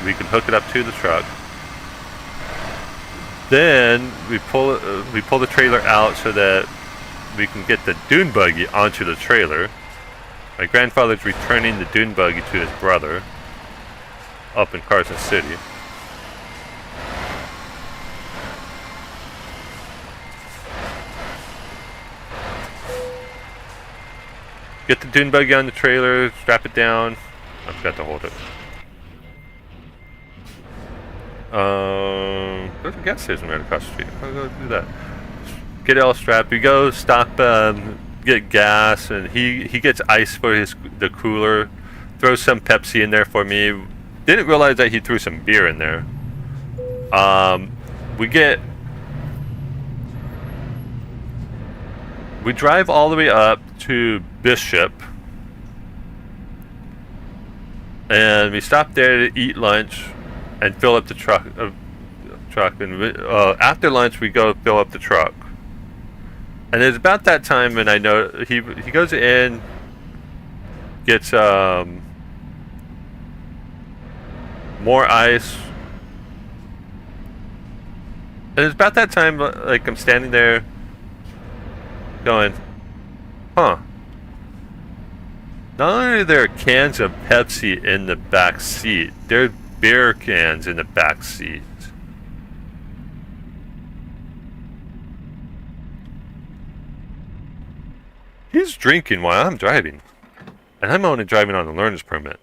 we can hook it up to the truck. Then we pull the trailer out so that we can get the dune buggy onto the trailer. My grandfather's returning the dune buggy to his brother up in Carson City. Get the dune buggy on the trailer, strap it down. I forgot to hold it. There's a gas station right across the street. I'll go do that. Get it all strapped. We go stop, get gas, and he gets ice for the cooler. Throws some Pepsi in there for me. Didn't realize that he threw some beer in there. We drive all the way up to Bishop, and we stop there to eat lunch and fill up the truck. And after lunch, we go fill up the truck. And it's about that time when I know he goes in, gets more ice, and it's about that time like I'm standing there, going, huh? Not only are there cans of Pepsi in the back seat, there are beer cans in the back seat. He's drinking while I'm driving. And I'm only driving on a learner's permit.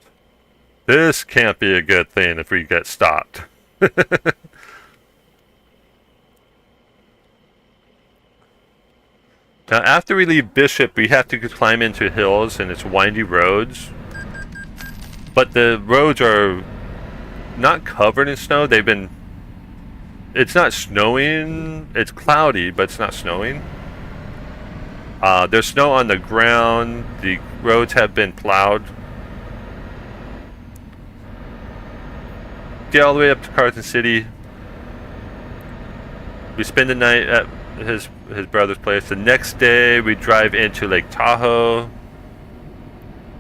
This can't be a good thing if we get stopped. Now, after we leave Bishop, we have to climb into hills and it's windy roads. But the roads are not covered in snow. They've been... It's not snowing. It's cloudy, but it's not snowing. There's snow on the ground. The roads have been plowed. Get all the way up to Carson City. We spend the night at his brother's place. The next day we drive into Lake Tahoe.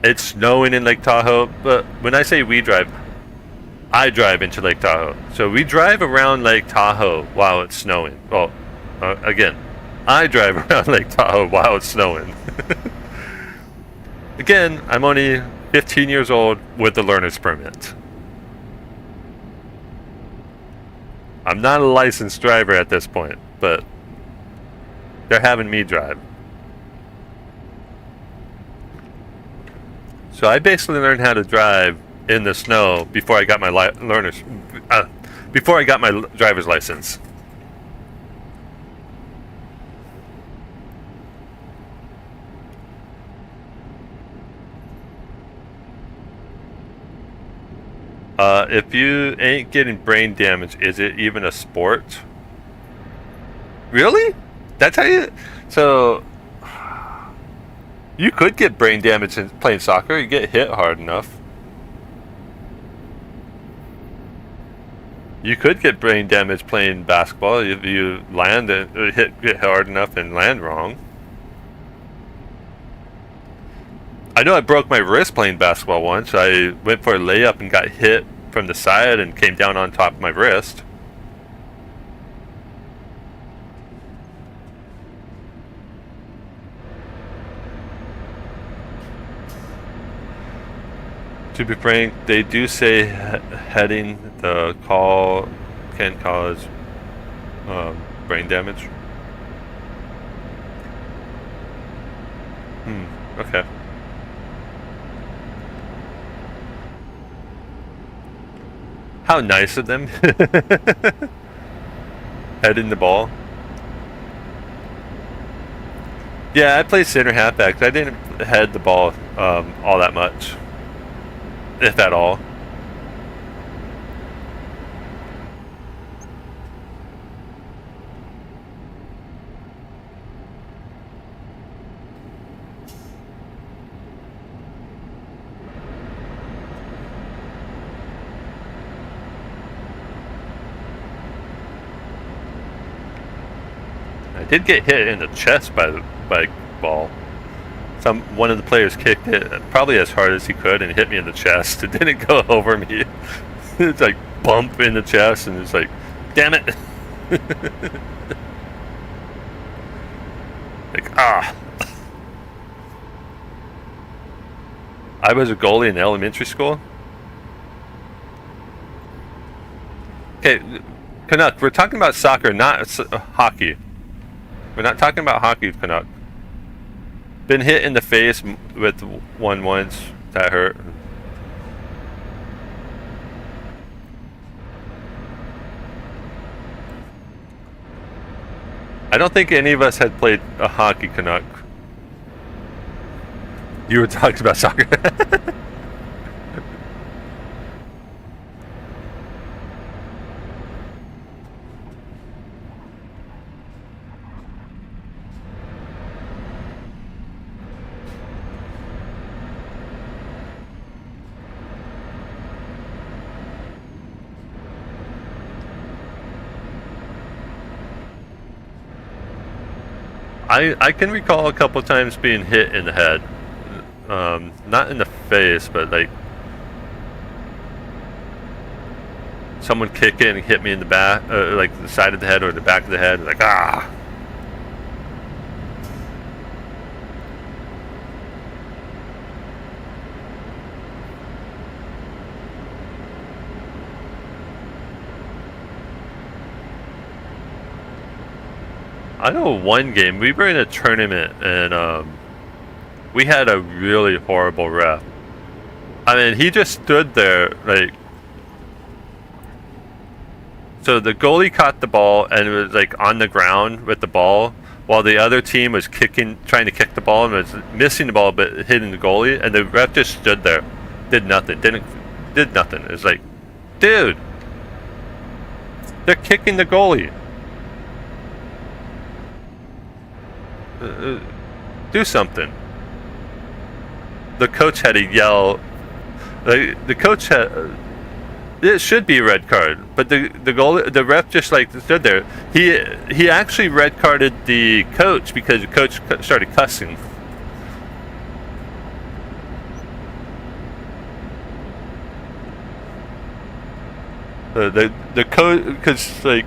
It's snowing in Lake Tahoe, but when I say we drive, I drive into Lake Tahoe. So we drive around Lake Tahoe while it's snowing. Well, again, I drive around Lake Tahoe while it's snowing. Again, I'm only 15 years old with a learner's permit. I'm not a licensed driver at this point, but they're having me drive. So I basically learned how to drive in the snow before I got my driver's license. If you ain't getting brain damage, is it even a sport? Really? That's how you... So... You could get brain damage in playing soccer. You get hit hard enough. You could get brain damage playing basketball if you land and hit hard enough and land wrong. I know I broke my wrist playing basketball once. I went for a layup and got hit from the side and came down on top of my wrist. To be frank, they do say heading the call can cause brain damage. Okay. How nice of them. Heading the ball. Yeah, I played center halfback. I didn't head the ball all that much. If at all. I did get hit in the chest by ball. One of the players kicked it probably as hard as he could and hit me in the chest. It didn't go over me. It's like bump in the chest and it's like, damn it. Like, ah. I was a goalie in elementary school. Okay, Canuck, we're talking about soccer, not hockey. We're not talking about hockey, Canuck. Been hit in the face with one once. That hurt. I don't think any of us had played a hockey, Canuck. You were talking about soccer. I can recall a couple times being hit in the head. Not in the face, but like someone kicked it and hit me in the back, like the side of the head or the back of the head. Like, ah. I know one game we were in a tournament and we had a really horrible ref. I mean, he just stood there like. So the goalie caught the ball and was like on the ground with the ball, while the other team was trying to kick the ball and was missing the ball but hitting the goalie, and the ref just stood there, did nothing, did nothing. It's like, dude, they're kicking the goalie. Do something. The coach had to yell. The coach had. It should be a red card, but the ref just like stood there. He actually red carded the coach because the coach started cussing. The coach, because like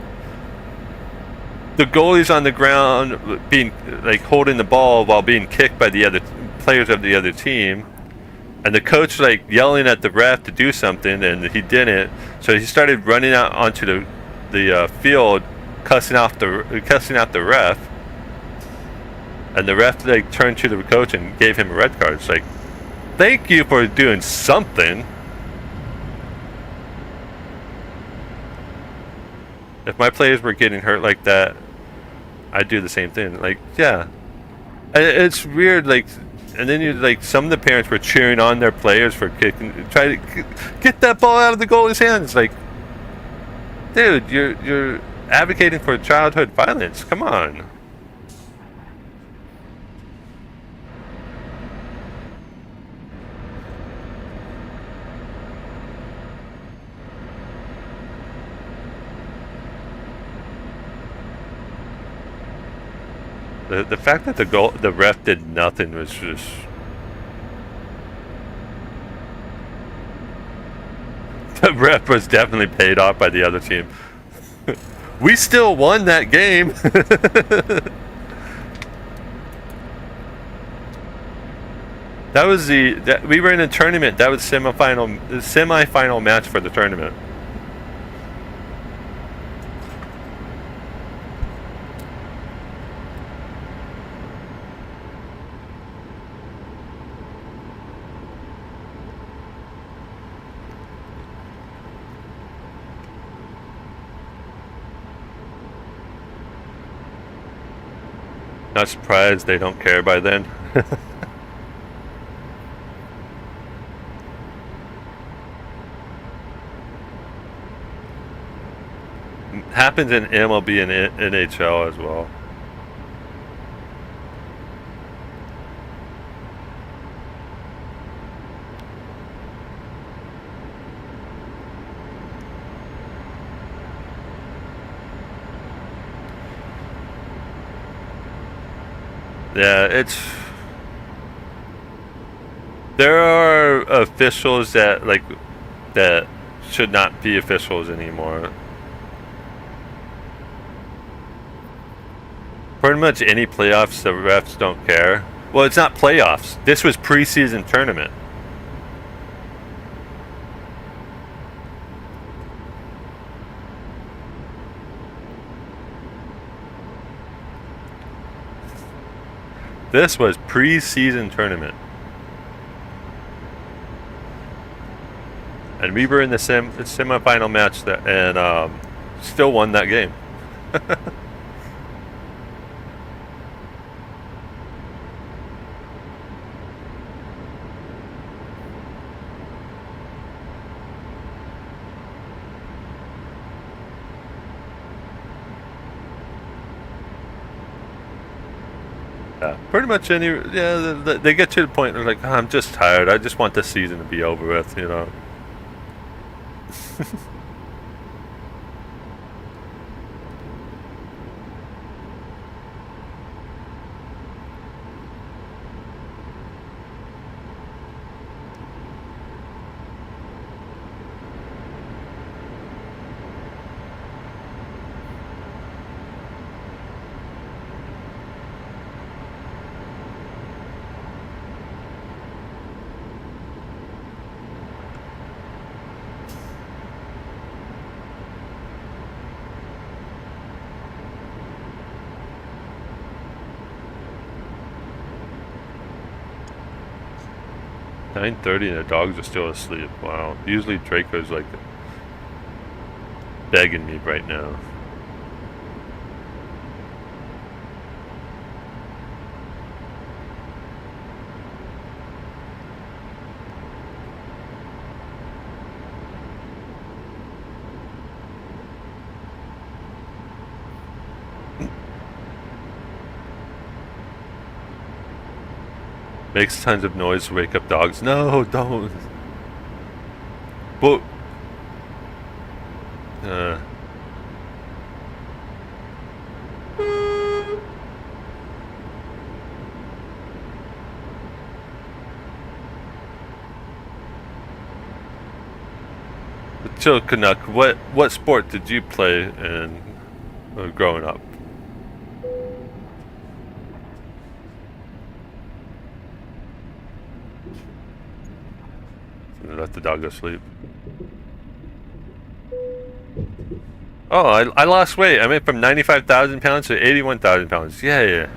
the goalie's on the ground being like holding the ball while being kicked by the other players of the other team. And the coach like yelling at the ref to do something, and he didn't. So he started running out onto the field, cussing out the ref. And the ref like turned to the coach and gave him a red card. It's like, thank you for doing something. If my players were getting hurt like that, I'd do the same thing. Like, yeah, and it's weird. Like. And then you like some of the parents were cheering on their players for kicking, try to get that ball out of the goalie's hands. Like, dude, you're advocating for childhood violence. Come on. The fact that the ref did nothing was just. The ref was definitely paid off by the other team. We still won that game. That was we were in a tournament. That was semifinal match for the tournament. Not surprised they don't care by then. Happens in MLB and NHL as well. Yeah, there are officials that should not be officials anymore. Pretty much any playoffs, the refs don't care. Well, it's not playoffs. This was preseason tournament. This was pre-season tournament. And we were in the semifinal match and still won that game. Yeah, pretty much they get to the point where they're like, oh, I'm just tired. I just want this season to be over with, you know. 9:30 and the dogs are still asleep. Wow. Usually Draco's like begging me right now. Makes tons of noise to wake up dogs. No, don't. But so Canuck, what sport did you play in growing up? Let the dog go sleep. Oh, I lost weight. I went from 95,000 pounds to 81,000 pounds. Yeah.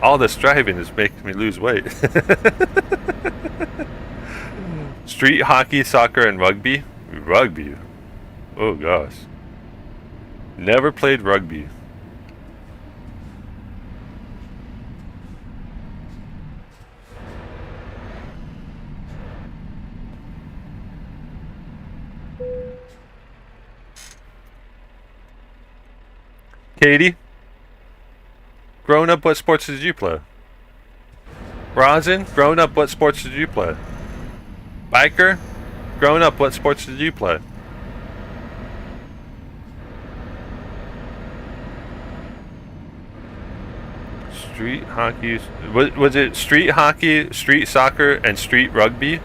All this driving is making me lose weight. Street hockey, soccer, and rugby. Rugby. Oh gosh. Never played rugby. Katie, growing up, what sports did you play? Rosin, growing up, what sports did you play? Biker, growing up, what sports did you play? Street hockey, was it street hockey, street soccer, and street rugby?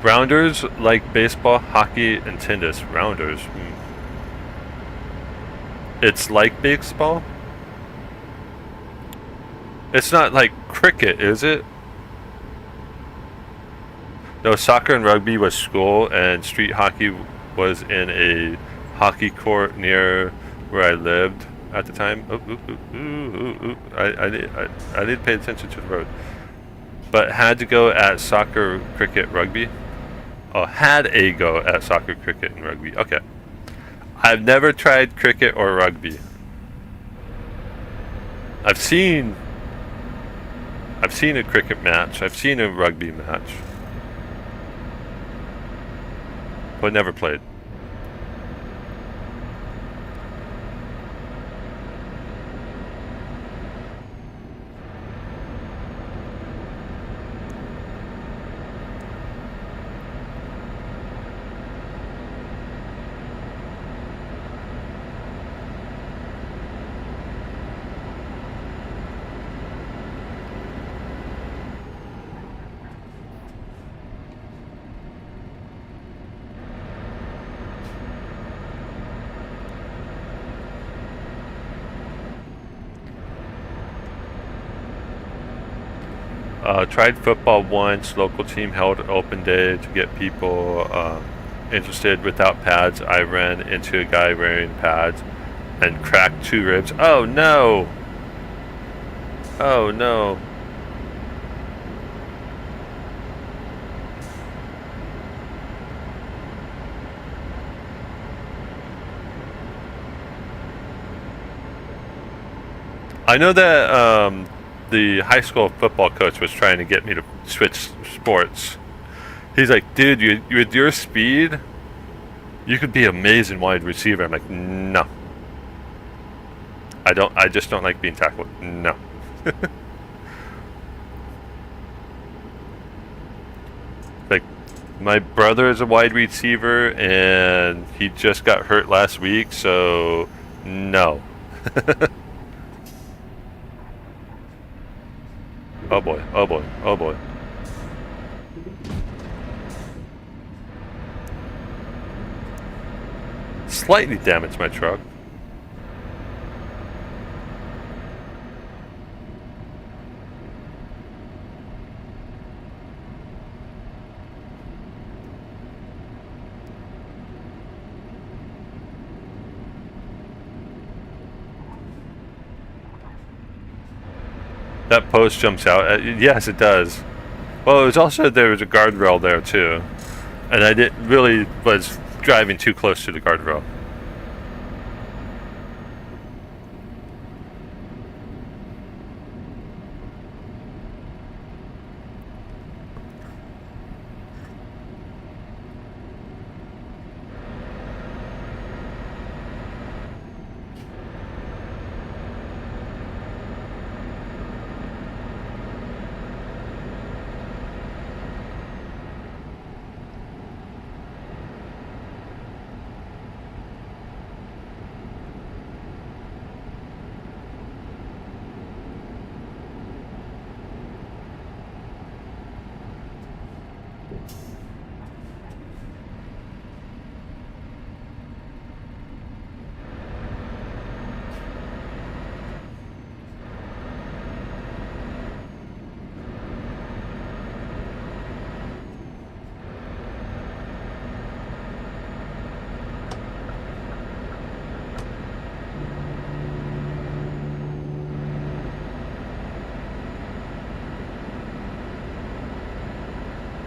Rounders like baseball, hockey, and tennis. Rounders. It's like baseball? It's not like cricket, is it? No, soccer and rugby was school, and street hockey was in a hockey court near where I lived at the time. I need to pay attention to the road. But had to go at soccer, cricket, rugby. Oh, had a go at soccer, cricket, and rugby. Okay. I've never tried cricket or rugby. I've seen a cricket match. I've seen a rugby match. But never played. Tried football once. Local team held an open day to get people interested without pads. I ran into a guy wearing pads and cracked 2 ribs. Oh no! Oh no! I know that the high school football coach was trying to get me to switch sports. He's like, dude, you with your speed, you could be an amazing wide receiver. I'm like, no. I just don't like being tackled. No. Like, my brother is a wide receiver and he just got hurt last week, so no. Oh boy, oh boy, oh boy. slightly damaged my truck. That post jumps out. Yes, it does. Well, it was also, there was a guardrail there too, and I didn't really was driving too close to the guardrail.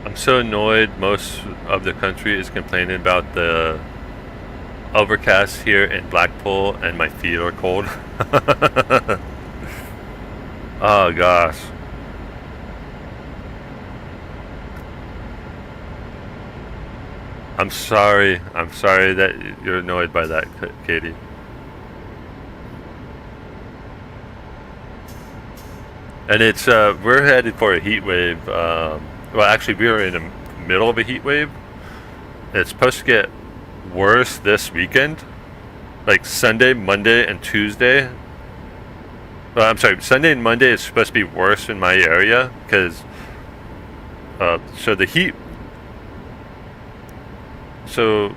I'm so annoyed. Most of the country is complaining about the overcast here in Blackpool, and my feet are cold. Oh gosh. I'm sorry. I'm sorry that you're annoyed by that, Katie. And it's we're headed for a heat wave. Well, actually, we are in the middle of a heat wave. It's supposed to get worse this weekend, like Sunday, Monday, and Tuesday. Well, I'm sorry, Sunday and Monday is supposed to be worse in my area because so the heat. So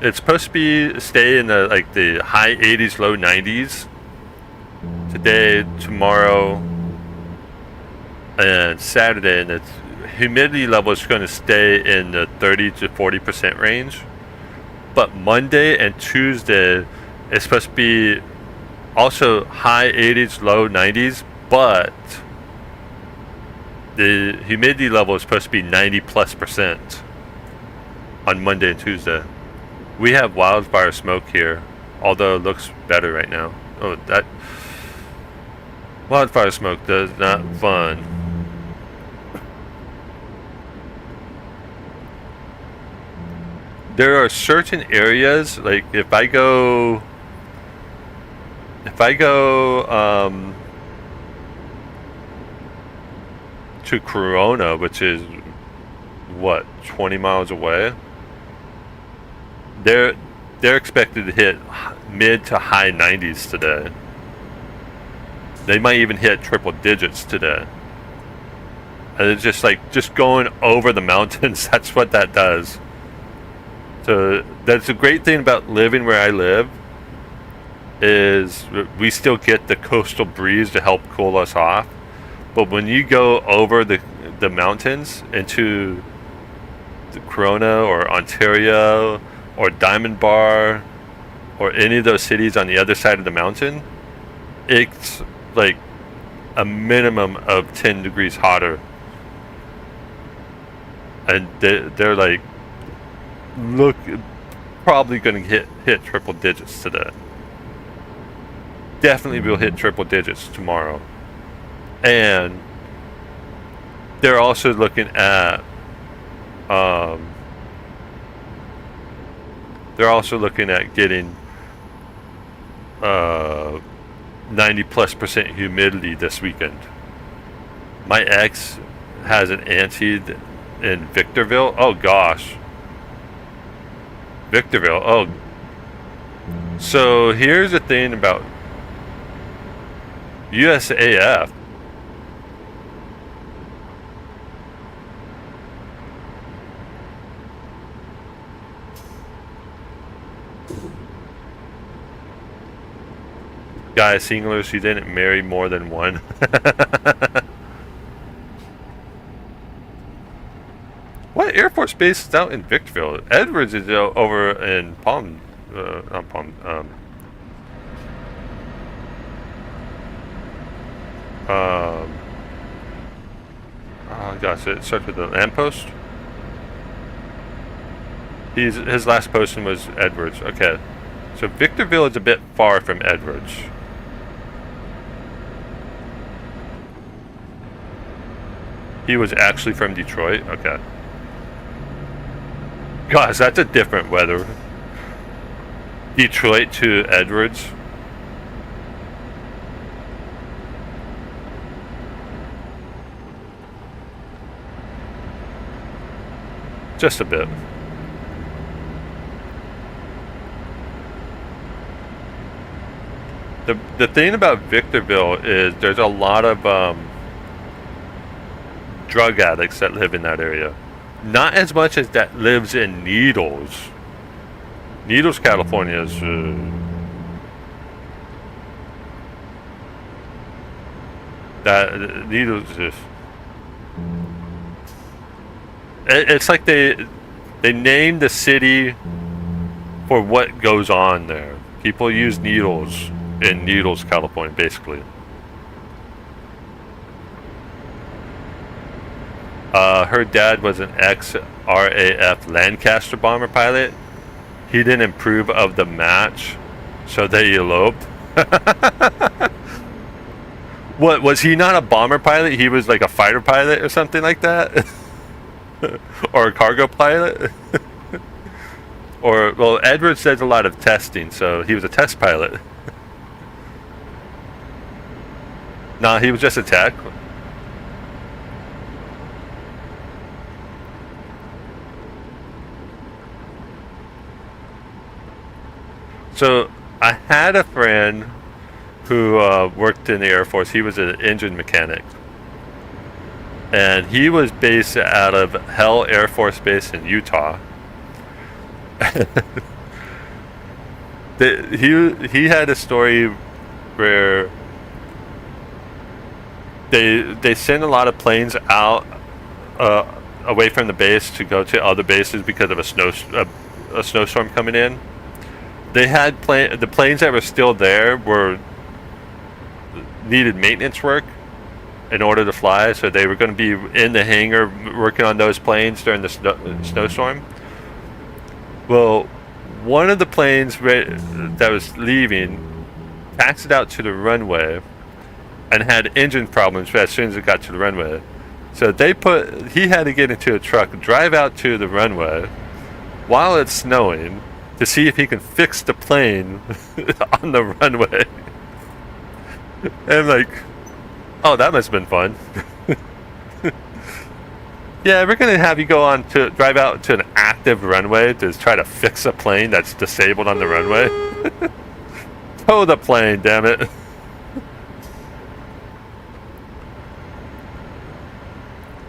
it's supposed to be stay in the the high 80s, low 90s today, tomorrow, and Saturday, and the humidity level is going to stay in the 30 to 40% range. But Monday and Tuesday is supposed to be also high 80s, low 90s, but the humidity level is supposed to be 90+% on Monday and Tuesday. We have wildfire smoke here, although it looks better right now. Oh, that wildfire smoke does not fun. There are certain areas, like if I go to Corona, which is what, 20 miles away, they're expected to hit mid to high 90s today. They might even hit triple digits today. And it's just going over the mountains. That's what that does. So that's a great thing about living where I live, is we still get the coastal breeze to help cool us off. But when you go over the mountains into the Corona or Ontario or Diamond Bar or any of those cities on the other side of the mountain, it's like a minimum of 10 degrees hotter. And they're like, look, probably going to hit triple digits today. Definitely will hit triple digits tomorrow. And they're also looking at getting 90+% humidity this weekend. My ex has an auntie in Victorville. Oh gosh. Victorville. Oh. So here's the thing about USAF. Guy, singular, she didn't marry more than one. What Air Force Base is out in Victorville? Edwards is over in Palm, not Palm, oh gosh, it starts with the lamppost. His last posting was Edwards. Okay, so Victorville is a bit far from Edwards. He was actually from Detroit. Okay. Gosh, that's a different weather. Detroit to Edwards. Just a bit. The thing about Victorville is there's a lot of drug addicts that live in that area. Not as much as that lives in Needles. Needles, California is that Needles is. It's like they named the city for what goes on there. People use Needles in Needles, California, basically. Her dad was an ex-RAF Lancaster bomber pilot. He didn't approve of the match, so they eloped. What, was he not a bomber pilot? He was like a fighter pilot or something like that? Or a cargo pilot? Or, well, Edwards does a lot of testing, so he was a test pilot. Nah, he was just a tech. So I had a friend who worked in the Air Force. He was an engine mechanic. And he was based out of Hell Air Force Base in Utah. He had a story where they send a lot of planes out away from the base to go to other bases because of a snowstorm coming in. They had the planes that were still there needed maintenance work in order to fly, so they were going to be in the hangar working on those planes during the snowstorm. Well, one of the planes that was leaving taxied out to the runway and had engine problems as soon as it got to the runway. So he had to get into a truck, drive out to the runway while it's snowing to see if he can fix the plane on the runway. And I'm like, oh, that must have been fun. Yeah, we're going to have you drive out to an active runway to try to fix a plane that's disabled on the runway. Tow the plane, damn it.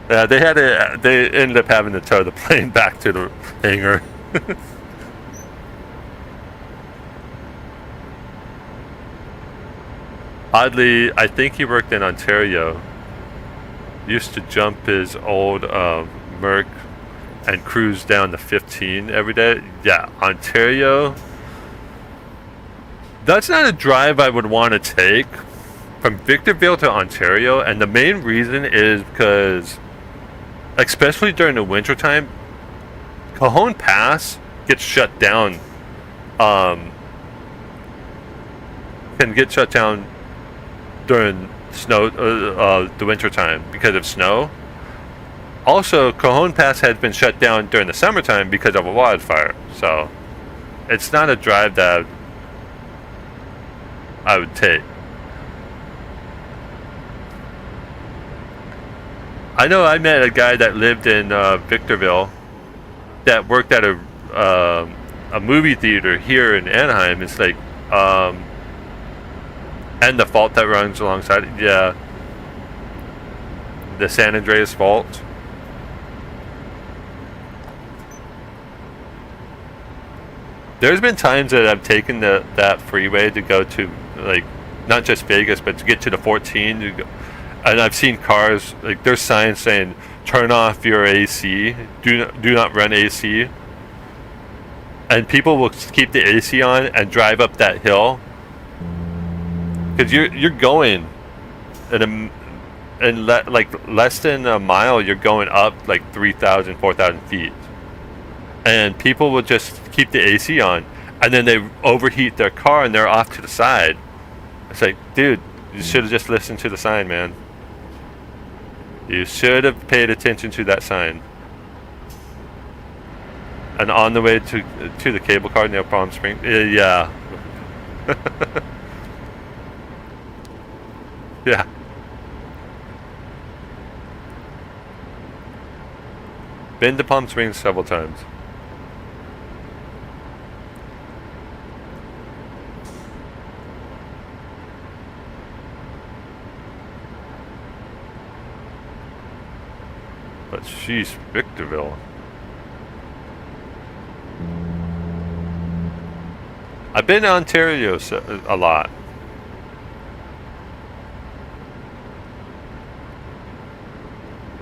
Yeah, they ended up having to tow the plane back to the hangar. Oddly, I think he worked in Ontario. Used to jump his old Merc and cruise down to 15 every day. Yeah, Ontario. That's not a drive I would want to take from Victorville to Ontario, and the main reason is because, especially during the wintertime, Cajon Pass gets shut down. Can get shut down during the winter time because of snow. Also, Cajon Pass had been shut down during the summertime because of a wildfire. So, it's not a drive that I would take. I know I met a guy that lived in Victorville that worked at a movie theater here in Anaheim. It's like and the fault that runs alongside it. Yeah. The San Andreas Fault. There's been times that I've taken that freeway to go to like not just Vegas, but to get to the 14. And I've seen cars, like there's signs saying, turn off your AC, do not run AC. And people will keep the AC on and drive up that hill. Because you're going like less than a mile, you're going up like 3,000, 4,000 feet. And people will just keep the AC on. And then they overheat their car and they're off to the side. It's like, dude, you should have just listened to the sign, man. You should have paid attention to that sign. And on the way to the cable car near Palm Springs, yeah. Yeah. Been to Palm Springs several times. But she's Victorville. I've been to Ontario a lot.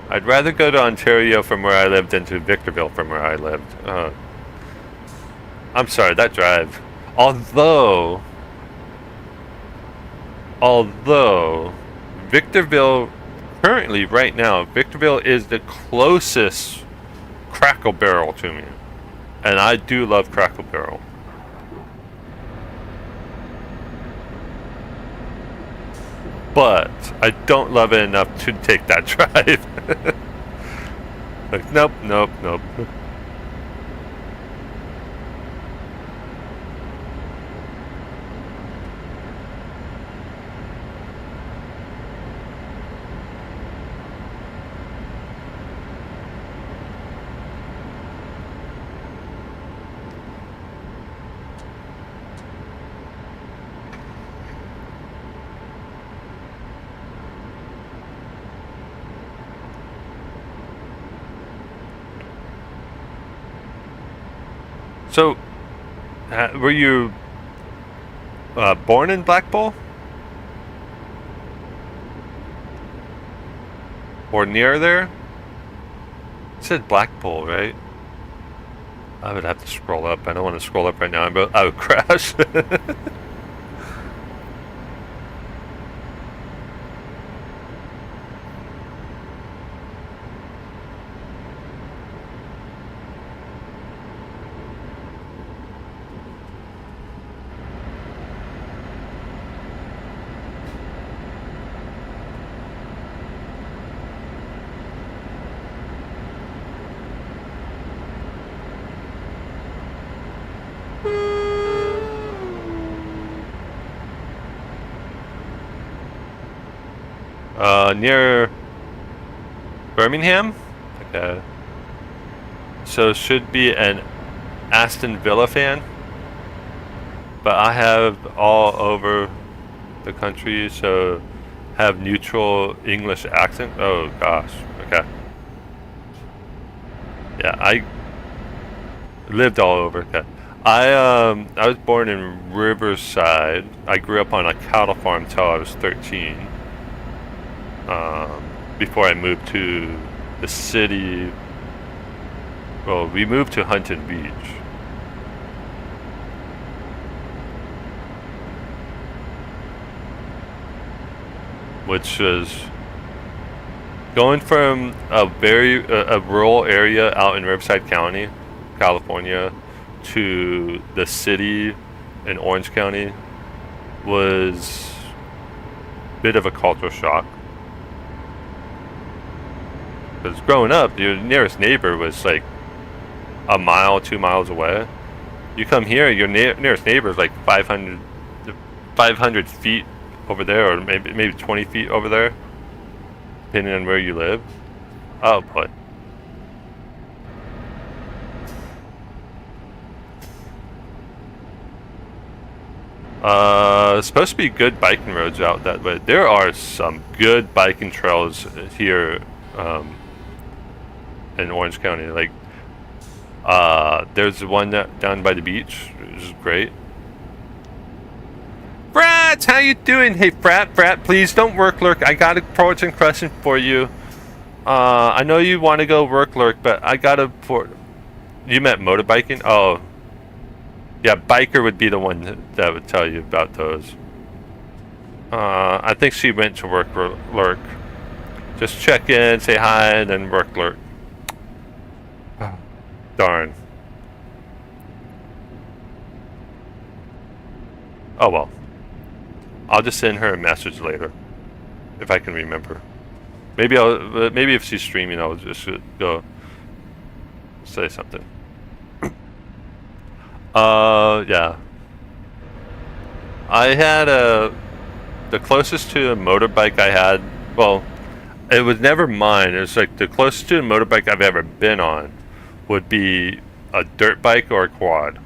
I'd rather go to Ontario from where I lived than to Victorville from where I lived. I'm sorry, that drive. Although Victorville, currently right now, Victorville is the closest Crackle Barrel to me. And I do love Crackle Barrel. But I don't love it enough to take that drive. Like, nope. So, were you born in Blackpool? Or near there? It said Blackpool, right? I would have to scroll up. I don't want to scroll up right now. I would crash. Near Birmingham? Okay. So should be an Aston Villa fan. But I have all over the country, so have neutral English accent. Oh gosh. Okay. Yeah, I lived all over. Okay. I was born in Riverside. I grew up on a cattle farm till I was 13. Before I moved to the city. Well, we moved to Huntington Beach. Which was going from a very a rural area out in Riverside County, California, to the city in Orange County was a bit of a cultural shock. Because growing up, your nearest neighbor was like a mile, 2 miles away. You come here, your nearest neighbor is like 500 feet over there, or maybe 20 feet over there, depending on where you live. Oh boy. Supposed to be good biking roads out that way. There are some good biking trails here in Orange County. Like, there's one down by the beach, which is great. Brad! Frats, how you doing? Hey, Frat, please don't work lurk. I got a important question for you. I know you want to go work lurk, but I got a for. You meant motorbiking? Oh, yeah, biker would be the one that would tell you about those. I think she went to work lurk. Just check in, say hi, and then work lurk. Darn. Oh well. I'll just send her a message later, if I can remember. Maybe if she's streaming, I'll just go say something. Yeah. I had the closest to a motorbike I had. Well, it was never mine. It was like the closest to a motorbike I've ever been on would be a dirt bike or a quad.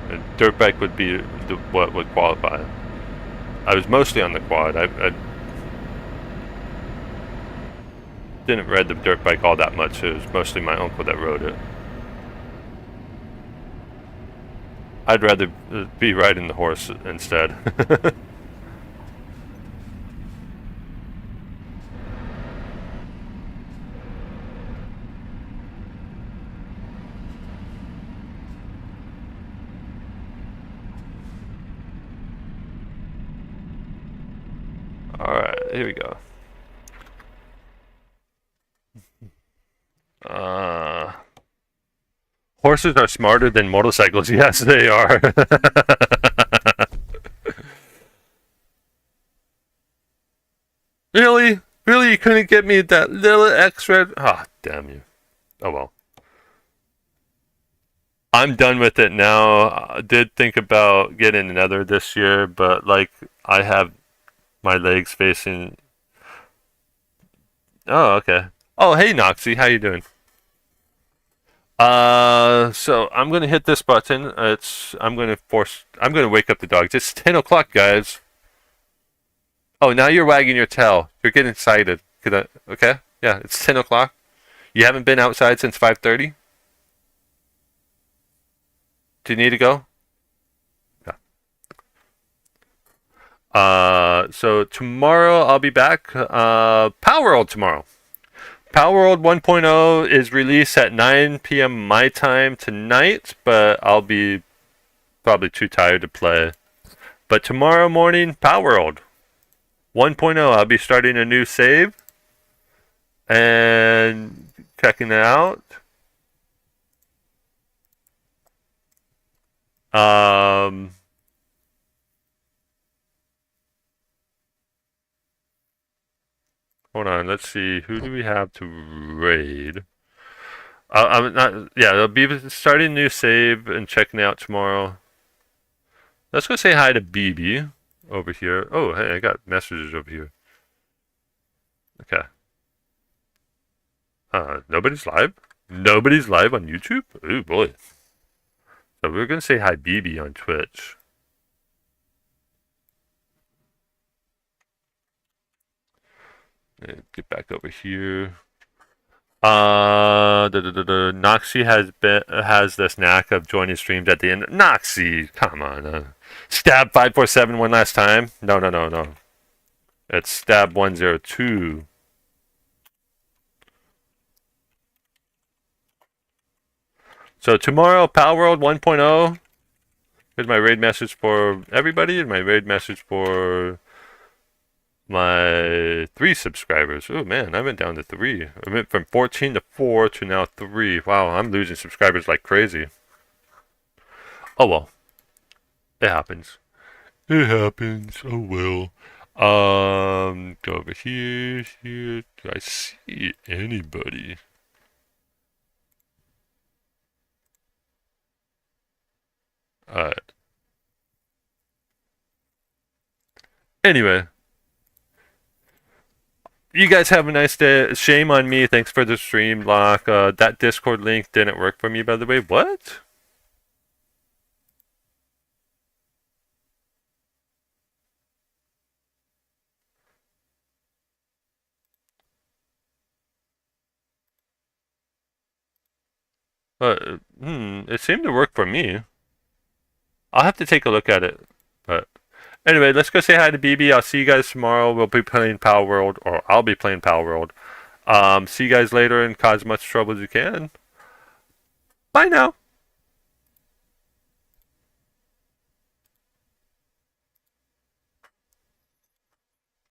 A dirt bike would be what would qualify. I was mostly on the quad. I didn't ride the dirt bike all that much. It was mostly my uncle that rode it. I'd rather be riding the horse instead. Alright, here we go. Horses are smarter than motorcycles. Yes, they are. Really? Really? You couldn't get me that little extra? Ah, oh, damn you. Oh well. I'm done with it now. I did think about getting another this year, but like I have my legs facing. Oh, okay. Oh, hey Noxie, how you doing? So I'm gonna hit this button. I'm gonna wake up the dogs. It's 10 o'clock, guys. Oh, now you're wagging your tail. You're getting excited. Okay? Yeah, it's 10 o'clock. You haven't been outside since 5:30? Do you need to go? Yeah. So tomorrow I'll be back. Power World tomorrow. Power World 1.0 is released at 9 p.m. my time tonight, but I'll be probably too tired to play. But tomorrow morning, Power World 1.0, I'll be starting a new save and checking it out. Hold on, let's see. Who do we have to raid? I'm not. Yeah, I'll be starting a new save and checking it out tomorrow. Let's go say hi to BB over here. Oh, hey, I got messages over here. Okay. Nobody's live? Nobody's live on YouTube? Oh boy. So we're gonna say hi BB on Twitch. Get back over here. Noxie has this knack of joining streams at the end. Noxie, come on. Stab 547 one last time. No. It's stab 102. So tomorrow, Power World 1.0. Here's my raid message for everybody, and my raid message for my 3 subscribers. Oh man, I went down to 3. I went from 14 to 4 to now 3. Wow, I'm losing subscribers like crazy. Oh well. It happens. It happens. Oh well. Go over here. Do I see anybody? Alright. Anyway. You guys have a nice day. Shame on me. Thanks for the stream lock. That Discord link didn't work for me, by the way. What? But it seemed to work for me. I'll have to take a look at it. But anyway, let's go say hi to BB. I'll see you guys tomorrow. We'll be playing Power World, or I'll be playing Power World. See you guys later and cause as much trouble as you can. Bye now.